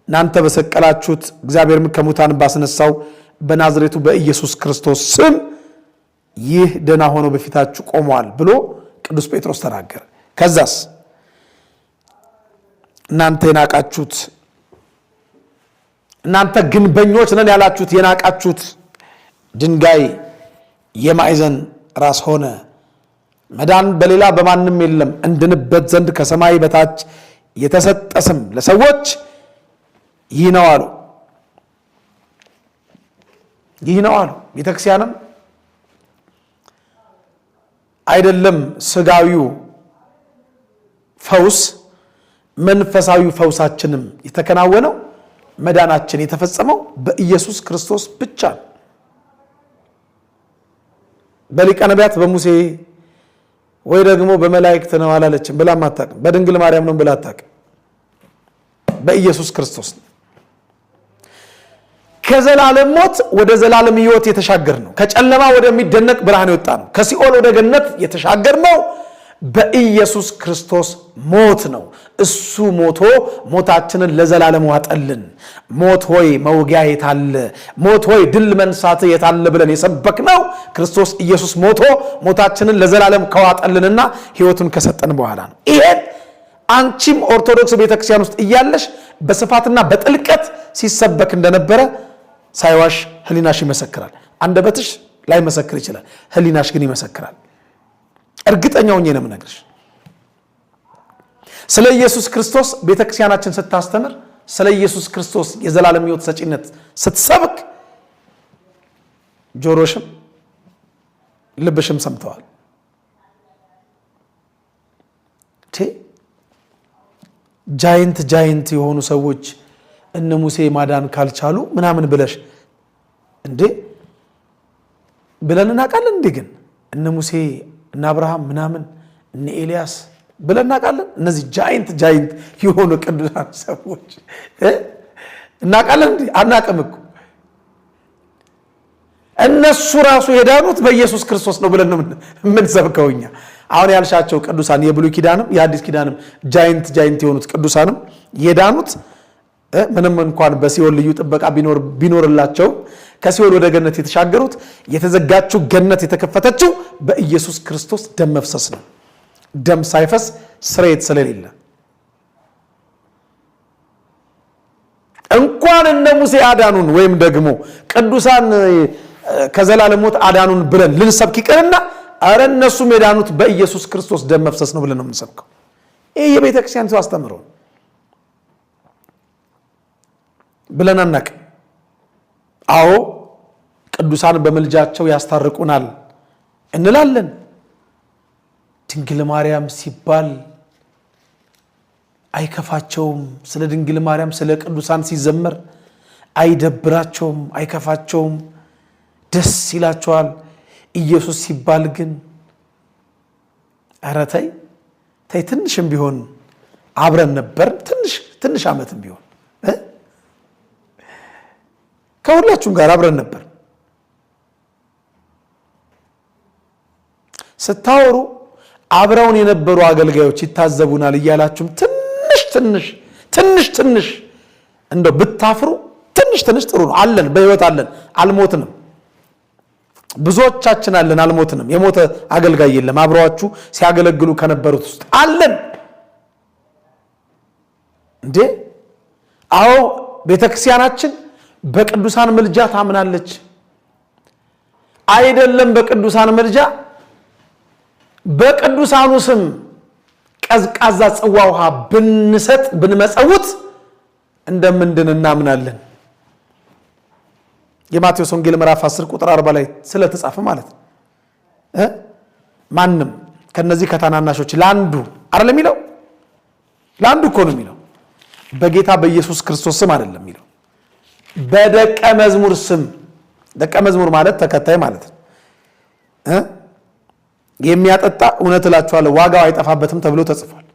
እናንተ በሰቀላችሁት እግዚአብሔርም ከሙታን ባስነሳው በናዝሬቱ በኢየሱስ ክርስቶስ ስም ይህ ደና ሆኖ በፊታችሁ ቆሟል ብሎ ቅዱስ ጴጥሮስ ተናገረ። ከዛስ እናንተ የናቃችሁት እናንተ ግንበኞች ነን ያላችሁት የናቃችሁት ድንጋይ የማዕዘን ራስ ሆነ። መዳን በሌላ በማንም የለም እንድንበት ዘንድ ከሰማይ በታች የተሰጠ ስም ለሰዎች ይህ ነው አሉ። ይህ ነው አሉ። ቤተክርስቲያንም አይደለም ስጋዊው ፈውስ መንፈሳዊ ፈውሳችንም የተከናወነው መዳናችን የተፈጸመው በኢየሱስ ክርስቶስ ብቻ ነው። በሊቀ ነቢያት በሙሴ ወይ ደግሞ በመላእክት ነው አላለችም ብላ አታውቅም። በድንግል ማርያም ነው ብላ አታውቅም። በኢየሱስ ክርስቶስ ነው። ከዘላለም ሞት ወደ ዘላለም ሕይወት የተሻገር ነው። ከጨለማ ወደሚደነቅ ብርሃን የወጣ ነው። ከሲኦል ወደ ገነት የተሻገር ነው በኢየሱስ ክርስቶስ ሞት ነው። እሱ ሞቶ ሞታችንን ለዘላለም ዋጠልን። ሞት ሆይ መውጊያ የታለ? ሞት ሆይ ድል መንሳት የታለ ብለን የሰበክነው ክርስቶስ ኢየሱስ ሞቶ ሞታችንን ለዘላለም ከዋጠልንና ሕይወቱን ከሰጠን በኋላ ነው። ይሄን አንቺም ኦርቶዶክስ ቤተክርስቲያን ውስጥ እያለሽ በስፋትና በጥልቀት ሲሰበክ እንደነበረ ሳይዋሽ ህሊናሽ ይመሰክራል። አንደበትሽ ላይ መሰክር ይችላል፣ ህሊናሽ ግን ይመሰክራል። እርግጠኛው ነኝ ነው የምነግርሽ። ስለ ኢየሱስ ክርስቶስ ቤተክርስቲያናችን ስታስተምር፣ ስለ ኢየሱስ ክርስቶስ የዘላለም ሕይወት ሰጪነት ስትሰብክ ጆሮሽም ልብሽም ሰምተዋል። ጃይንት የሆኑ ሰዎች እነ ሙሴ ማዳን ካልቻሉ ምናምን ብለሽ እንዴ ብለን እናውቃለን። እንዴ ግን እነ ሙሴ እነ አብርሃም ምናምን እነ ኤልያስ ብለን እናውቃለን። እነዚህ ጃይንት የሆኑ ቅዱሳን ሰዎች እናውቃለን እንዴ? አናውቅም እኮ። እነሱ ራሱ የዳኑት በኢየሱስ ክርስቶስ ነው ብለን ነው የምንሰብከው እኛ። አሁን ያልሻቸው ቅዱሳን የብሉይ ኪዳንም የአዲስ ኪዳንም ጃይንት የሆኑት ቅዱሳንም የዳኑት ምንም እንኳን በሲኦል ልዩ ጥበቃ ቢኖርላቸው ከሲኦል ወደ ገነት የተሻገሩት የተዘጋችው ገነት የተከፈተችው በኢየሱስ ክርስቶስ ደም መፍሰስ ነው። ደም ሳይፈስ ስርየት ስለሌለ እንኳን እነ ሙሴ አዳኑን ወይም ደግሞ ቅዱሳን ከዘላለም ሞት አዳኑን ብለን ልንሰብክ ይቅርና አረ እነሱም የዳኑት በኢየሱስ ክርስቶስ ደም መፍሰስ ነው ብለን ነው የምንሰብከው። ይሄ የቤተ ክርስቲያን ሰው አስተምረው ብለን አናውቅም። አዎ ቅዱሳን በመልጃቸው ያስታርቁናል እንላለን። ድንግል ማርያም ሲባል አይከፋቸውም። ስለ ድንግል ማርያም ስለ ቅዱሳን ሲዘመር አይደብራቸውም፣ አይከፋቸውም፣ ደስ ይላቸዋል። ኢየሱስ ሲባል ግን ኧረ ተይ ትንሽም ቢሆን አብረን ነበር። ትንሽ ዓመትም ቢሆን ከሁላችሁም ጋር አብረን ነበር። ስታወሩ አብረውን የነበሩ አገልጋዮች ይታዘቡናል እያላችሁም ትንሽ እንደው ብታፍሩ ትንሽ ጥሩ ነው። አለን፣ በህይወት አለን፣ አልሞትንም። ብዙዎቻችን አለን፣ አልሞትንም። የሞተ አገልጋይ የለም። አብረዋችሁ ሲያገለግሉ ከነበሩት ውስጥ አለን እንዴ? አዎ ቤተክርስቲያናችን በቅዱሳን ምልጃ ታምናለች። አይደለም በቅዱሳን ምልጃ፣ በቅዱሳኑ ስም ቀዝቃዛ ጽዋ ውሃ ብንሰጥ ብንመጸውት እንደምንድን እናምናለን። የማቴዎስ ወንጌል ምዕራፍ 10 ቁጥር 40 ላይ ስለተጻፈ ማለት ነው። ማንም ከነዚህ ከታናናሾች ለአንዱ አይደለም የሚለው፣ ለአንዱ እኮ ነው የሚለው። በጌታ በኢየሱስ ክርስቶስ ስም አይደለም የሚለው፣ በደቀ መዝሙር ስም። ደቀ መዝሙር ማለት ተከታይ ማለት ነው። የሚያጠጣ እውነት እላችኋለሁ ዋጋው አይጠፋበትም ተብሎ ተጽፏል።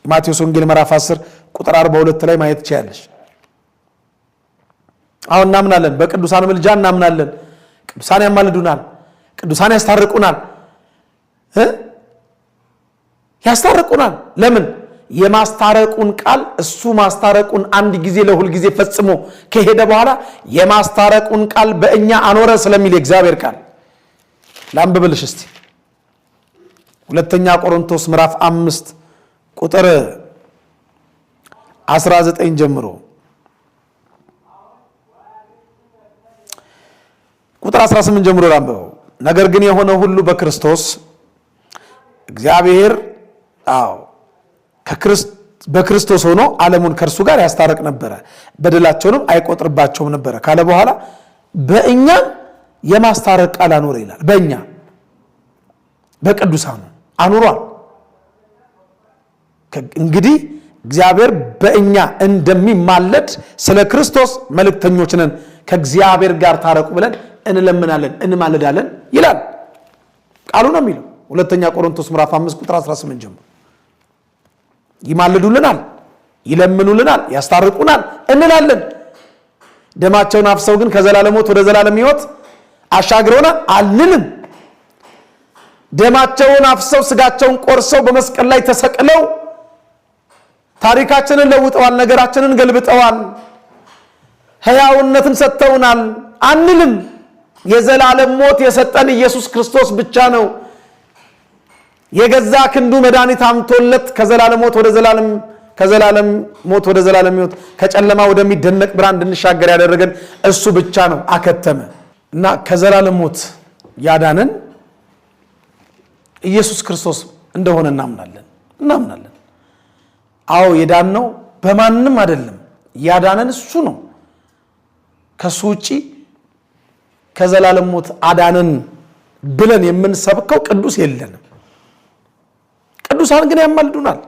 ማቴዎስ ወንጌል ምዕራፍ 10 ቁጥር 42 ላይ ማየት ትችያለሽ። አሁን እናምናለን፣ በቅዱሳን ምልጃ እናምናለን። ቅዱሳን ያማልዱናል፣ ቅዱሳን ያስታርቁናል፣ ያስታርቁናል። ለምን? የማስታረቁን ቃል እሱ ማስታረቁን አንድ ጊዜ ለሁል ጊዜ ፈጽሞ ከሄደ በኋላ የማስታረቁን ቃል በእኛ አኖረ ስለሚል የእግዚአብሔር ቃል ላንብብልሽ እስቲ። ሁለተኛ ቆሮንቶስ ምዕራፍ 5 ቁጥር 19 ጀምሮ ቁጥር 18 ጀምሮ ላንብበው። ነገር ግን የሆነ ሁሉ በክርስቶስ እግዚአብሔር በክርስቶስ ሆኖ ዓለሙን ከእርሱ ጋር ያስታርቅ ነበረ፣ በደላቸውንም አይቆጥርባቸውም ነበረ ካለ በኋላ በእኛም የማስታረቅ ቃል አኖረ ይላል። በእኛ በቅዱሳኑ አኑሯል። እንግዲህ እግዚአብሔር በእኛ እንደሚማለድ ስለ ክርስቶስ መልእክተኞች ነን፣ ከእግዚአብሔር ጋር ታረቁ ብለን እንለምናለን እንማለዳለን ይላል ቃሉ ነው የሚለው። ሁለተኛ ቆሮንቶስ ምዕራፍ 5 ቁጥር 18 ጀምሮ ይማልዱልናል፣ ይለምኑልናል፣ ያስታርቁናል እንላለን። ደማቸውን አፍሰው ግን ከዘላለም ሞት ወደ ዘላለም ሕይወት አሻግረውናል አንልም። ደማቸውን አፍሰው ስጋቸውን ቆርሰው በመስቀል ላይ ተሰቅለው ታሪካችንን ለውጠዋል፣ ነገራችንን ገልብጠዋል፣ ሕያውነትን ሰጥተውናል አንልም። የዘላለም ሞት የሰጠን ኢየሱስ ክርስቶስ ብቻ ነው። የገዛ ክንዱ መድኃኒት አምቶለት ከዘላለም ሞት ወደ ዘላለም፣ ከዘላለም ሞት ወደ ዘላለም ሕይወት፣ ከጨለማ ወደሚደነቅ ብርሃን እንድንሻገር ያደረገን እሱ ብቻ ነው። አከተመ እና ከዘላለም ሞት ያዳነን ኢየሱስ ክርስቶስ እንደሆነ እናምናለን። አዎ የዳነው በማንም አይደለም፣ ያዳነን እሱ ነው። ከሱ ውጪ ከዘላለም ሞት አዳነን ብለን የምንሰብከው ቅዱስ የለንም። ቅዱሳን ግን ያማልዱናል።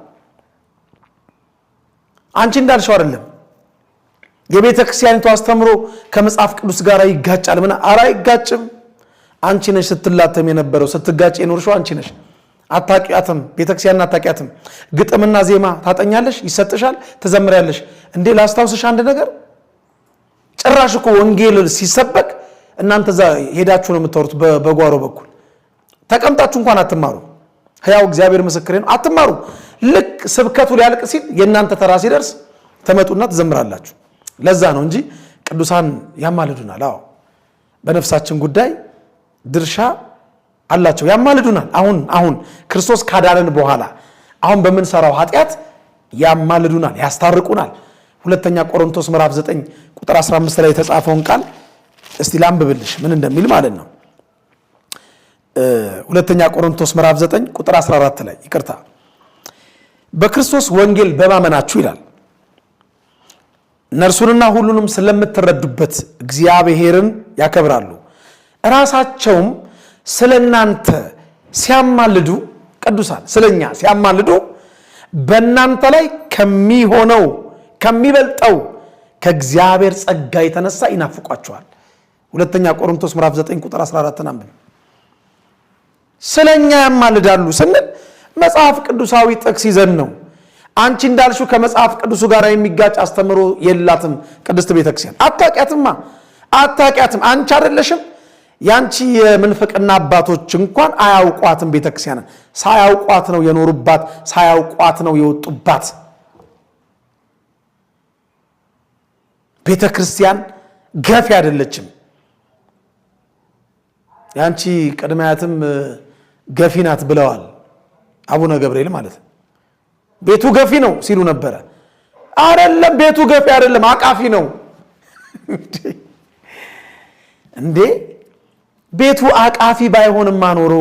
አንቺ እንዳልሽው አይደለም። የቤተ ክርስቲያኒቱ አስተምሮ ከመጽሐፍ ቅዱስ ጋር ይጋጫል። ምን አራ ይጋጭም። አንቺ ነሽ ስትላተም የነበረው፣ ስትጋጭ የኖርሽው አንቺ ነሽ። አታቂያትም፣ ቤተ ክርስቲያን አታቂያትም። ግጥምና ዜማ ታጠኛለሽ፣ ይሰጥሻል፣ ትዘምሪያለሽ። እንዴ ላስታውስሽ አንድ ነገር፣ ጭራሽ እኮ ወንጌል ሲሰበክ እናንተ እዛ ሄዳችሁ ነው የምታወሩት። በጓሮ በኩል ተቀምጣችሁ እንኳን አትማሩ። ሕያው እግዚአብሔር ምስክሬ ነው፣ አትማሩ። ልክ ስብከቱ ሊያልቅ ሲል የእናንተ ተራ ሲደርስ ተመጡና ትዘምራላችሁ። ለዛ ነው እንጂ ቅዱሳን ያማልዱናል። አዎ በነፍሳችን ጉዳይ ድርሻ አላቸው፣ ያማልዱናል። አሁን ክርስቶስ ካዳነን በኋላ አሁን በምንሰራው ኃጢአት ያማልዱናል፣ ያስታርቁናል። ሁለተኛ ቆሮንቶስ ምዕራፍ 9 ቁጥር 15 ላይ የተጻፈውን ቃል እስቲ ላንብብልሽ ምን እንደሚል ማለት ነው። ሁለተኛ ቆሮንቶስ ምዕራፍ 9 ቁጥር 14 ላይ ይቅርታ፣ በክርስቶስ ወንጌል በማመናችሁ ይላል እነርሱንና ሁሉንም ስለምትረዱበት እግዚአብሔርን ያከብራሉ፣ ራሳቸውም ስለናንተ ሲያማልዱ፣ ቅዱሳን ስለኛ ሲያማልዱ በእናንተ ላይ ከሚሆነው ከሚበልጠው ከእግዚአብሔር ጸጋ የተነሳ ይናፍቋቸዋል። ሁለተኛ ቆሮንቶስ ምዕራፍ 9 ቁጥር 14 አንብብ። ስለኛ ያማልዳሉ ስንል መጽሐፍ ቅዱሳዊ ጥቅስ ይዘን ነው። አንቺ እንዳልሽው ከመጽሐፍ ቅዱሱ ጋር የሚጋጭ አስተምሮ የላትም ቅድስት ቤተክርስቲያን። አታውቂያትም። አንቺ አይደለሽም፣ ያንቺ የምንፍቅና አባቶች እንኳን አያውቋትም። ቤተክርስቲያን ሳያውቋት ነው የኖሩባት፣ ሳያውቋት ነው የወጡባት። ቤተክርስቲያን ገፊ አይደለችም። ያንቺ ቀድማያትም ገፊ ናት ብለዋል አቡነ ገብርኤል ማለት ነው። ቤቱ ገፊ ነው ሲሉ ነበረ። አይደለም፣ ቤቱ ገፊ አይደለም፣ አቃፊ ነው። እንዴ ቤቱ አቃፊ ባይሆንማ ኖሮ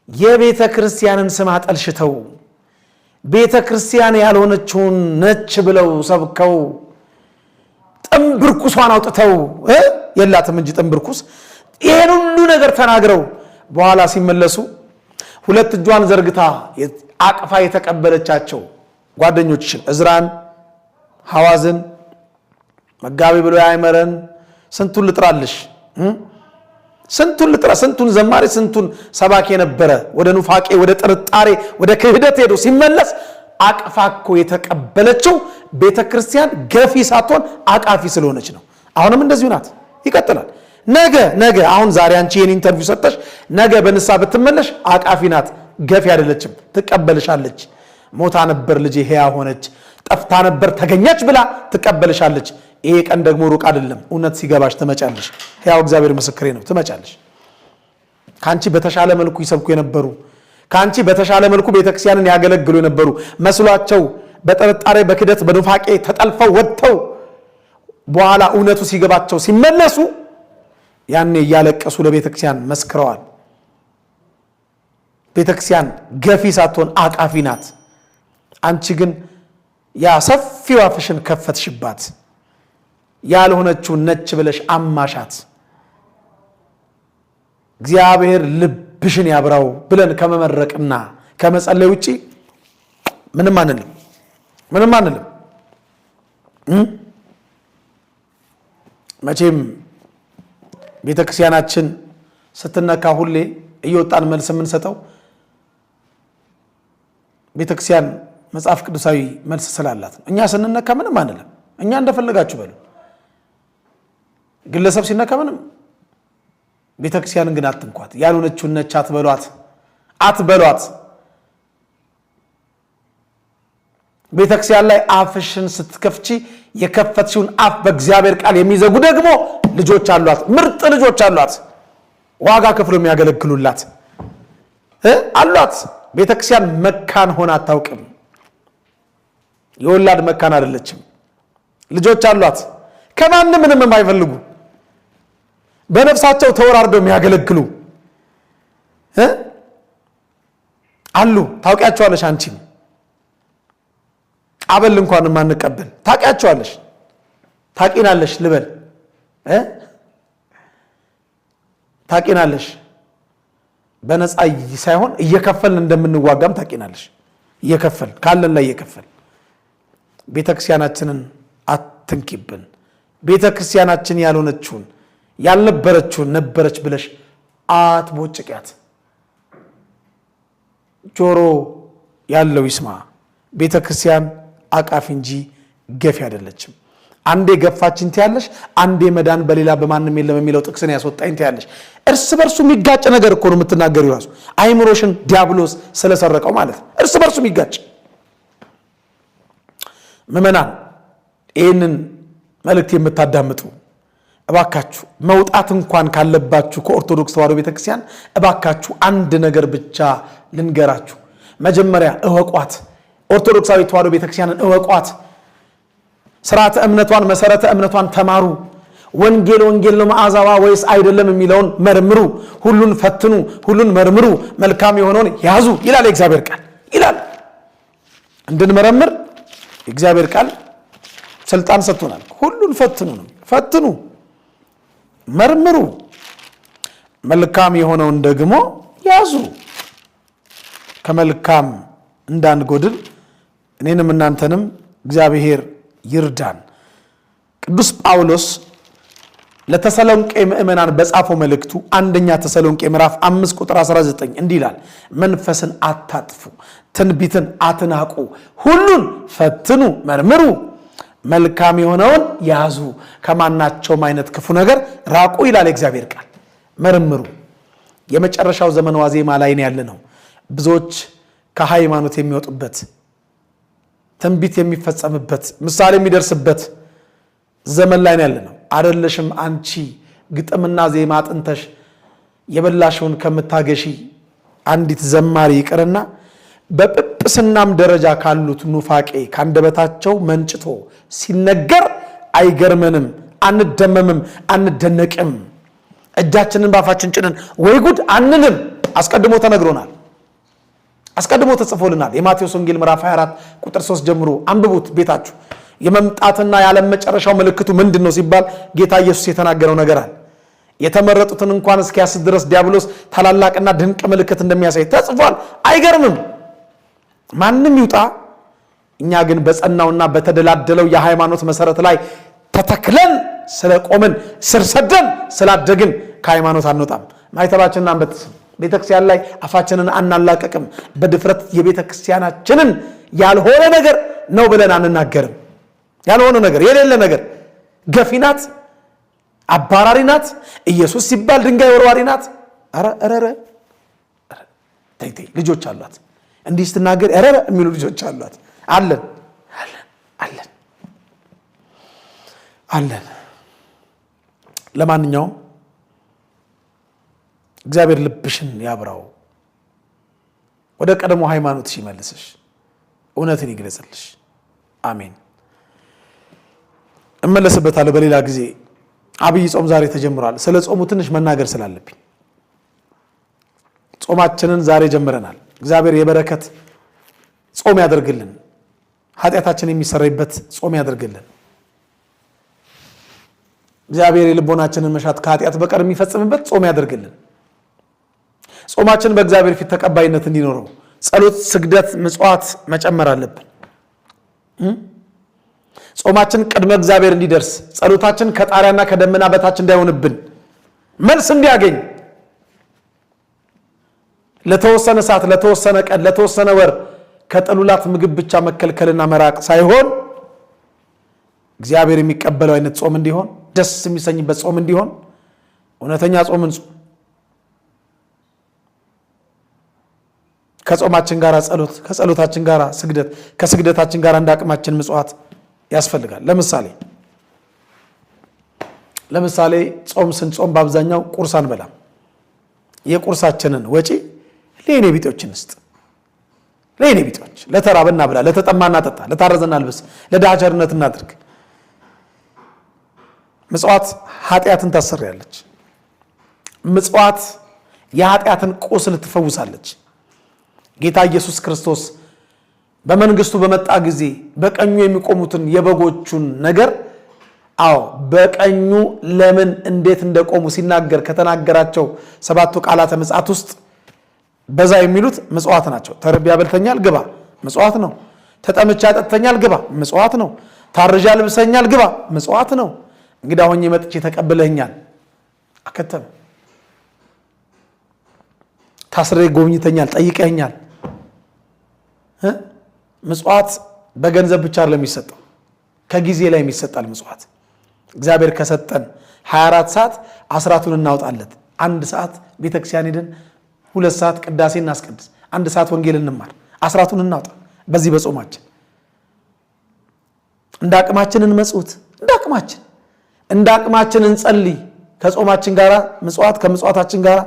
የቤተ ክርስቲያንን ስም አጠልሽተው ቤተ ክርስቲያን ያልሆነችውን ነች ብለው ሰብከው ጥንብርኩሷን አውጥተው የላትም እንጂ ጥንብርኩስ ይሄን ሁሉ ነገር ተናግረው በኋላ ሲመለሱ ሁለት እጇን ዘርግታ አቅፋ የተቀበለቻቸው ጓደኞችሽን እዝራን ሐዋዝን መጋቢ ብሎ ያይመረን ስንቱን ልጥራልሽ ስንቱን ዘማሪ ስንቱን ሰባኪ የነበረ ወደ ኑፋቄ ወደ ጥርጣሬ ወደ ክህደት ሄዶ ሲመለስ አቅፋኮ የተቀበለችው ቤተክርስቲያን ገፊ ሳትሆን አቃፊ ስለሆነች ነው። አሁንም እንደዚሁ ናት። ይቀጥላል። ነገ አሁን ዛሬ አንቺ የኔ ኢንተርቪው ሰጠሽ፣ ነገ በንሳ ብትመለሽ አቃፊ ናት፣ ገፊ አይደለችም። ትቀበልሻለች። ሞታ ነበር ልጄ ሕያው ሆነች፣ ጠፍታ ነበር ተገኘች ብላ ትቀበልሻለች። ይሄ ቀን ደግሞ ሩቅ አይደለም። እውነት ሲገባሽ ትመጫለሽ። ሕያው እግዚአብሔር ምስክሬ ነው፣ ትመጫለሽ። ካንቺ በተሻለ መልኩ ይሰብኩ የነበሩ ካንቺ በተሻለ መልኩ ቤተክርስቲያንን ያገለግሉ የነበሩ መስሏቸው በጥርጣሬ በክደት በኑፋቄ ተጠልፈው ወጥተው በኋላ እውነቱ ሲገባቸው ሲመለሱ ያኔ እያለቀሱ ለቤተክርስቲያን መስክረዋል። ቤተክርስቲያን ገፊ ሳትሆን አቃፊ ናት። አንቺ ግን ያ ሰፊው አፍሽን ከፈትሽባት፣ ያልሆነችውን ነች ብለሽ አማሻት። እግዚአብሔር ልብሽን ያብራው ብለን ከመመረቅና ከመጸለይ ውጪ ምንም አንልም። መቼም ቤተክርስቲያናችን ስትነካ ሁሌ እየወጣን መልስ የምንሰጠው ቤተክርስቲያን መጽሐፍ ቅዱሳዊ መልስ ስላላት ነው። እኛ ስንነካ ምንም አንልም። እኛ እንደፈለጋችሁ በሉ። ግለሰብ ሲነካ ምንም። ቤተክርስቲያንን ግን አትንኳት። ያልሆነችውን ነች አትበሏት። ቤተክርስቲያን ላይ አፍሽን ስትከፍቺ የከፈትሽውን አፍ በእግዚአብሔር ቃል የሚዘጉ ደግሞ ልጆች አሏት፣ ምርጥ ልጆች አሏት፣ ዋጋ ከፍሎ የሚያገለግሉላት አሏት። ቤተክርስቲያን መካን ሆና አታውቅም። የወላድ መካን አይደለችም። ልጆች አሏት፣ ከማንም ምንም የማይፈልጉ በነፍሳቸው ተወራርደው የሚያገለግሉ አሉ። ታውቂያቸዋለሽ። አንቺም አበል እንኳን ማንቀበል ታውቂያቸዋለሽ። ታቂናለሽ ልበል ታቂናለሽ። በነፃ ሳይሆን እየከፈልን እንደምንዋጋም ታቂናለሽ። እየከፈል ካለን ላይ እየከፈል ቤተክርስቲያናችንን አትንኪብን። ቤተክርስቲያናችን ያልሆነችውን ያልነበረችውን ነበረች ብለሽ አትቦጭቂያት። ጆሮ ያለው ይስማ። ቤተክርስቲያን አቃፊ እንጂ ገፊ አይደለችም። አንዴ ገፋችን ትያለሽ፣ አንዴ መዳን በሌላ በማንም የለም የሚለው ጥቅስን ያስወጣኝ ትያለሽ። እርስ በርሱ የሚጋጭ ነገር እኮ ነው የምትናገሪው። ራሱ አይምሮሽን ዲያብሎስ ስለሰረቀው ማለት ነው። እርስ በርሱ የሚጋጭ ምዕመናን፣ ይህንን መልእክት የምታዳምጡ እባካችሁ መውጣት እንኳን ካለባችሁ ከኦርቶዶክስ ተዋሕዶ ቤተክርስቲያን እባካችሁ አንድ ነገር ብቻ ልንገራችሁ። መጀመሪያ እወቋት። ኦርቶዶክሳዊ ተዋሕዶ ቤተክርስቲያንን እወቋት። ስርዓተ እምነቷን መሰረተ እምነቷን ተማሩ። ወንጌል ነው መዓዛዋ ወይስ አይደለም የሚለውን መርምሩ። ሁሉን ፈትኑ፣ ሁሉን መርምሩ፣ መልካም የሆነውን ያዙ ይላል የእግዚአብሔር ቃል። ይላል እንድንመረምር የእግዚአብሔር ቃል ስልጣን ሰጥቶናል። ሁሉን ፈትኑ፣ መርምሩ፣ መልካም የሆነውን ደግሞ ያዙ። ከመልካም እንዳንጎድል እኔንም እናንተንም እግዚአብሔር ይርዳን። ቅዱስ ጳውሎስ ለተሰሎንቄ ምእመናን በጻፈው መልእክቱ አንደኛ ተሰሎንቄ ምዕራፍ 5 ቁጥር 19 እንዲህ ይላል፣ መንፈስን አታጥፉ፣ ትንቢትን አትናቁ፣ ሁሉን ፈትኑ፣ መርምሩ፣ መልካም የሆነውን ያዙ፣ ከማናቸውም አይነት ክፉ ነገር ራቁ ይላል እግዚአብሔር ቃል። መርምሩ። የመጨረሻው ዘመን ዋዜማ ላይ ነው ያለነው። ብዙዎች ከሃይማኖት የሚወጡበት፣ ትንቢት የሚፈጸምበት፣ ምሳሌ የሚደርስበት ዘመን ላይ ነው ያለነው። አይደለሽም አንቺ ግጥምና ዜማ አጥንተሽ የበላሽውን ከምታገሺ አንዲት ዘማሪ ይቅርና በጵጵስናም ደረጃ ካሉት ኑፋቄ ካንደበታቸው መንጭቶ ሲነገር አይገርመንም፣ አንደመምም፣ አንደነቅም። እጃችንን ባፋችን ጭነን ወይ ጉድ አንልም። አስቀድሞ ተነግሮናል። አስቀድሞ ተጽፎልናል። የማቴዎስ ወንጌል ምዕራፍ 24 ቁጥር 3 ጀምሮ አንብቡት ቤታችሁ። የመምጣትና የዓለም መጨረሻው ምልክቱ ምንድን ነው ሲባል ጌታ ኢየሱስ የተናገረው ነገር አለ። የተመረጡትን እንኳን እስኪያስት ድረስ ዲያብሎስ ታላላቅና ድንቅ ምልክት እንደሚያሳይ ተጽፏል። አይገርምም? ማንም ይውጣ፣ እኛ ግን በጸናውና በተደላደለው የሃይማኖት መሰረት ላይ ተተክለን ስለቆምን ስር ሰደን ስላደግን ከሃይማኖት አንወጣም። ማይተባችንን አንበጥስም። ቤተክርስቲያን ላይ አፋችንን አናላቀቅም። በድፍረት የቤተክርስቲያናችንን ያልሆነ ነገር ነው ብለን አንናገርም። ያልሆነ ነገር የሌለ ነገር ገፊ ናት፣ አባራሪ ናት፣ ኢየሱስ ሲባል ድንጋይ ወርዋሪ ናት። ኧረ ተይ ልጆች አሏት፣ እንዲህ ስትናገር ኧረ የሚሉ ልጆች አሏት። አለን። ለማንኛውም እግዚአብሔር ልብሽን ያብራው፣ ወደ ቀደሞ ሃይማኖትሽ ይመልስሽ፣ እውነትን ይግለጽልሽ። አሜን። እመለስበታለሁ በሌላ ጊዜ። አብይ ጾም ዛሬ ተጀምሯል። ስለ ጾሙ ትንሽ መናገር ስላለብኝ ጾማችንን ዛሬ ጀምረናል። እግዚአብሔር የበረከት ጾም ያደርግልን፣ ኃጢአታችን የሚሰረይበት ጾም ያደርግልን። እግዚአብሔር የልቦናችንን መሻት ከኃጢአት በቀር የሚፈጽምበት ጾም ያደርግልን። ጾማችን በእግዚአብሔር ፊት ተቀባይነት እንዲኖረው ጸሎት፣ ስግደት፣ ምጽዋት መጨመር አለብን። ጾማችን ቅድመ እግዚአብሔር እንዲደርስ፣ ጸሎታችን ከጣሪያና ከደመና በታች እንዳይሆንብን፣ መልስ እንዲያገኝ ለተወሰነ ሰዓት፣ ለተወሰነ ቀን፣ ለተወሰነ ወር ከጥሉላት ምግብ ብቻ መከልከልና መራቅ ሳይሆን እግዚአብሔር የሚቀበለው አይነት ጾም እንዲሆን፣ ደስ የሚሰኝበት ጾም እንዲሆን እውነተኛ ጾምን ጾም፣ ከጾማችን ጋር ጸሎት፣ ከጸሎታችን ጋር ስግደት፣ ከስግደታችን ጋር እንደ አቅማችን ምጽዋት ያስፈልጋል። ለምሳሌ ጾም ስንጾም በአብዛኛው ቁርስ አንበላም። የቁርሳችንን ወጪ ለኔ ቢጤዎች እንስጥ። ለኔ ቢጤዎች፣ ለተራበ እናብላ፣ ለተጠማ እናጠጣ፣ ለታረዘ እናልብስ፣ ለድሃ ቸርነት እናድርግ። ምጽዋት ኃጢአትን ታሰርያለች። ምጽዋት የኃጢአትን ቁስል ትፈውሳለች። ጌታ ኢየሱስ ክርስቶስ በመንግስቱ በመጣ ጊዜ በቀኙ የሚቆሙትን የበጎቹን ነገር በቀኙ ለምን እንዴት እንደቆሙ ሲናገር ከተናገራቸው 7 ቃላተ ምጽአት ውስጥ በዛ የሚሉት ምጽዋት ናቸው። ተርቤ ያበልተኛል፣ ግባ፣ ምጽዋት ነው። ተጠምቼ ያጠጥተኛል፣ ግባ፣ ምጽዋት ነው። ታርዣ ልብሰኛል፣ ግባ፣ ምጽዋት ነው። እንግዳ ሆኜ መጥቼ ተቀብለኛል፣ አከተም። ታስሬ ጎብኝተኛል፣ ጠይቀኛል። ምጽዋት በገንዘብ ብቻ አይደለም የሚሰጠው፣ ከጊዜ ላይ የሚሰጣል ምጽዋት። እግዚአብሔር ከሰጠን 24 ሰዓት አስራቱን እናውጣለት። 1 ሰዓት ቤተክርስቲያን ሄደን 2 ሰዓት ቅዳሴ እናስቀድስ፣ 1 ሰዓት ወንጌል እንማር፣ አስራቱን እናውጣ። በዚህ በጾማችን እንደ አቅማችን እንመጽውት፣ እንደ አቅማችን እንጸልይ። ከጾማችን ጋር ምጽዋት፣ ከምጽዋታችን ጋር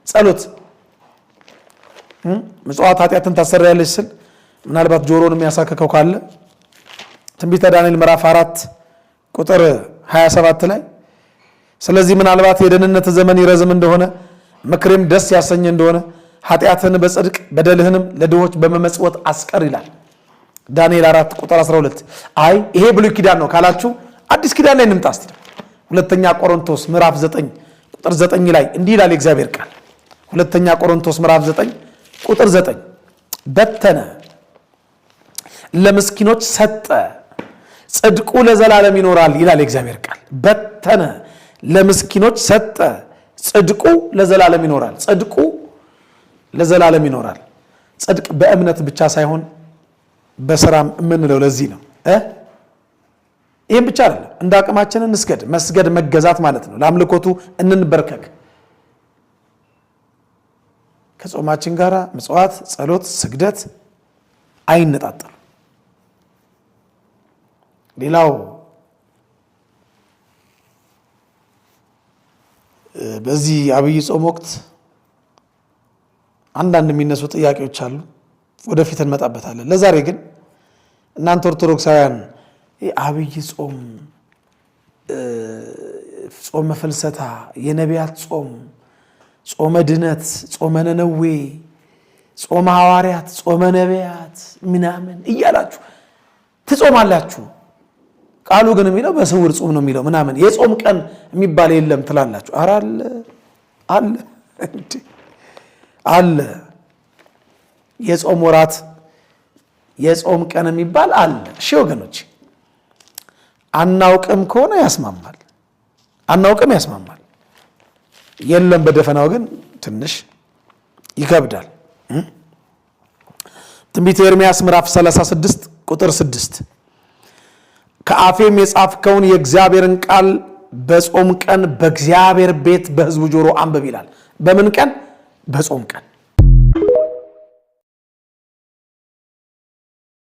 ጸሎት። ምጽዋት ኃጢአትን ታሰርያለች ስል ምናልባት ጆሮን የሚያሳከከው ካለ ትንቢተ ዳንኤል ምዕራፍ 4 ቁጥር 27 ላይ ስለዚህ ምናልባት የደህንነት ዘመን ይረዝም እንደሆነ ምክሬም ደስ ያሰኘ እንደሆነ ኃጢአትህን በጽድቅ በደልህንም ለድሆች በመመጽወት አስቀር ይላል። ዳንኤል 4 ቁጥር 12። አይ ይሄ ብሉይ ኪዳን ነው ካላችሁ አዲስ ኪዳን ላይ እንምጣ እስቲ። ሁለተኛ ቆሮንቶስ ምዕራፍ 9 ቁጥር 9 ላይ እንዲህ ይላል የእግዚአብሔር ቃል። ሁለተኛ ቆሮንቶስ ምዕራፍ 9 ቁጥር 9 በተነ፣ ለምስኪኖች ሰጠ፣ ጽድቁ ለዘላለም ይኖራል ይላል የእግዚአብሔር ቃል። በተነ፣ ለምስኪኖች ሰጠ፣ ጽድቁ ለዘላለም ይኖራል። ጽድቁ ለዘላለም ይኖራል። ጽድቅ በእምነት ብቻ ሳይሆን በስራም የምንለው ለዚህ ነው። ይህም ብቻ አይደለም፣ እንደ አቅማችን እንስገድ። መስገድ መገዛት ማለት ነው። ለአምልኮቱ እንንበርከክ። ከጾማችን ጋር ምጽዋት፣ ጸሎት፣ ስግደት አይነጣጠሉ። ሌላው በዚህ አብይ ጾም ወቅት አንዳንድ የሚነሱ ጥያቄዎች አሉ። ወደፊት እንመጣበታለን። ለዛሬ ግን እናንተ ኦርቶዶክሳውያን አብይ ጾም፣ ጾመ ፍልሰታ፣ የነቢያት ጾም፣ ጾመ ድነት፣ ጾመ ነነዌ፣ ጾመ ሐዋርያት፣ ጾመ ነቢያት ምናምን እያላችሁ ትጾማላችሁ። ቃሉ ግን የሚለው በስውር ጾም ነው የሚለው ምናምን የጾም ቀን የሚባል የለም ትላላችሁ። ኧረ አለ አለ የጾም ወራት የጾም ቀን የሚባል አለ። እሺ ወገኖች አናውቅም ከሆነ ያስማማል፣ አናውቅም ያስማማል። የለም በደፈናው ግን ትንሽ ይከብዳል። ትንቢተ ኤርምያስ ምዕራፍ 36 ቁጥር 6 ከአፌም የጻፍከውን የእግዚአብሔርን ቃል በጾም ቀን በእግዚአብሔር ቤት በሕዝቡ ጆሮ አንብብ ይላል። በምን ቀን? በጾም ቀን።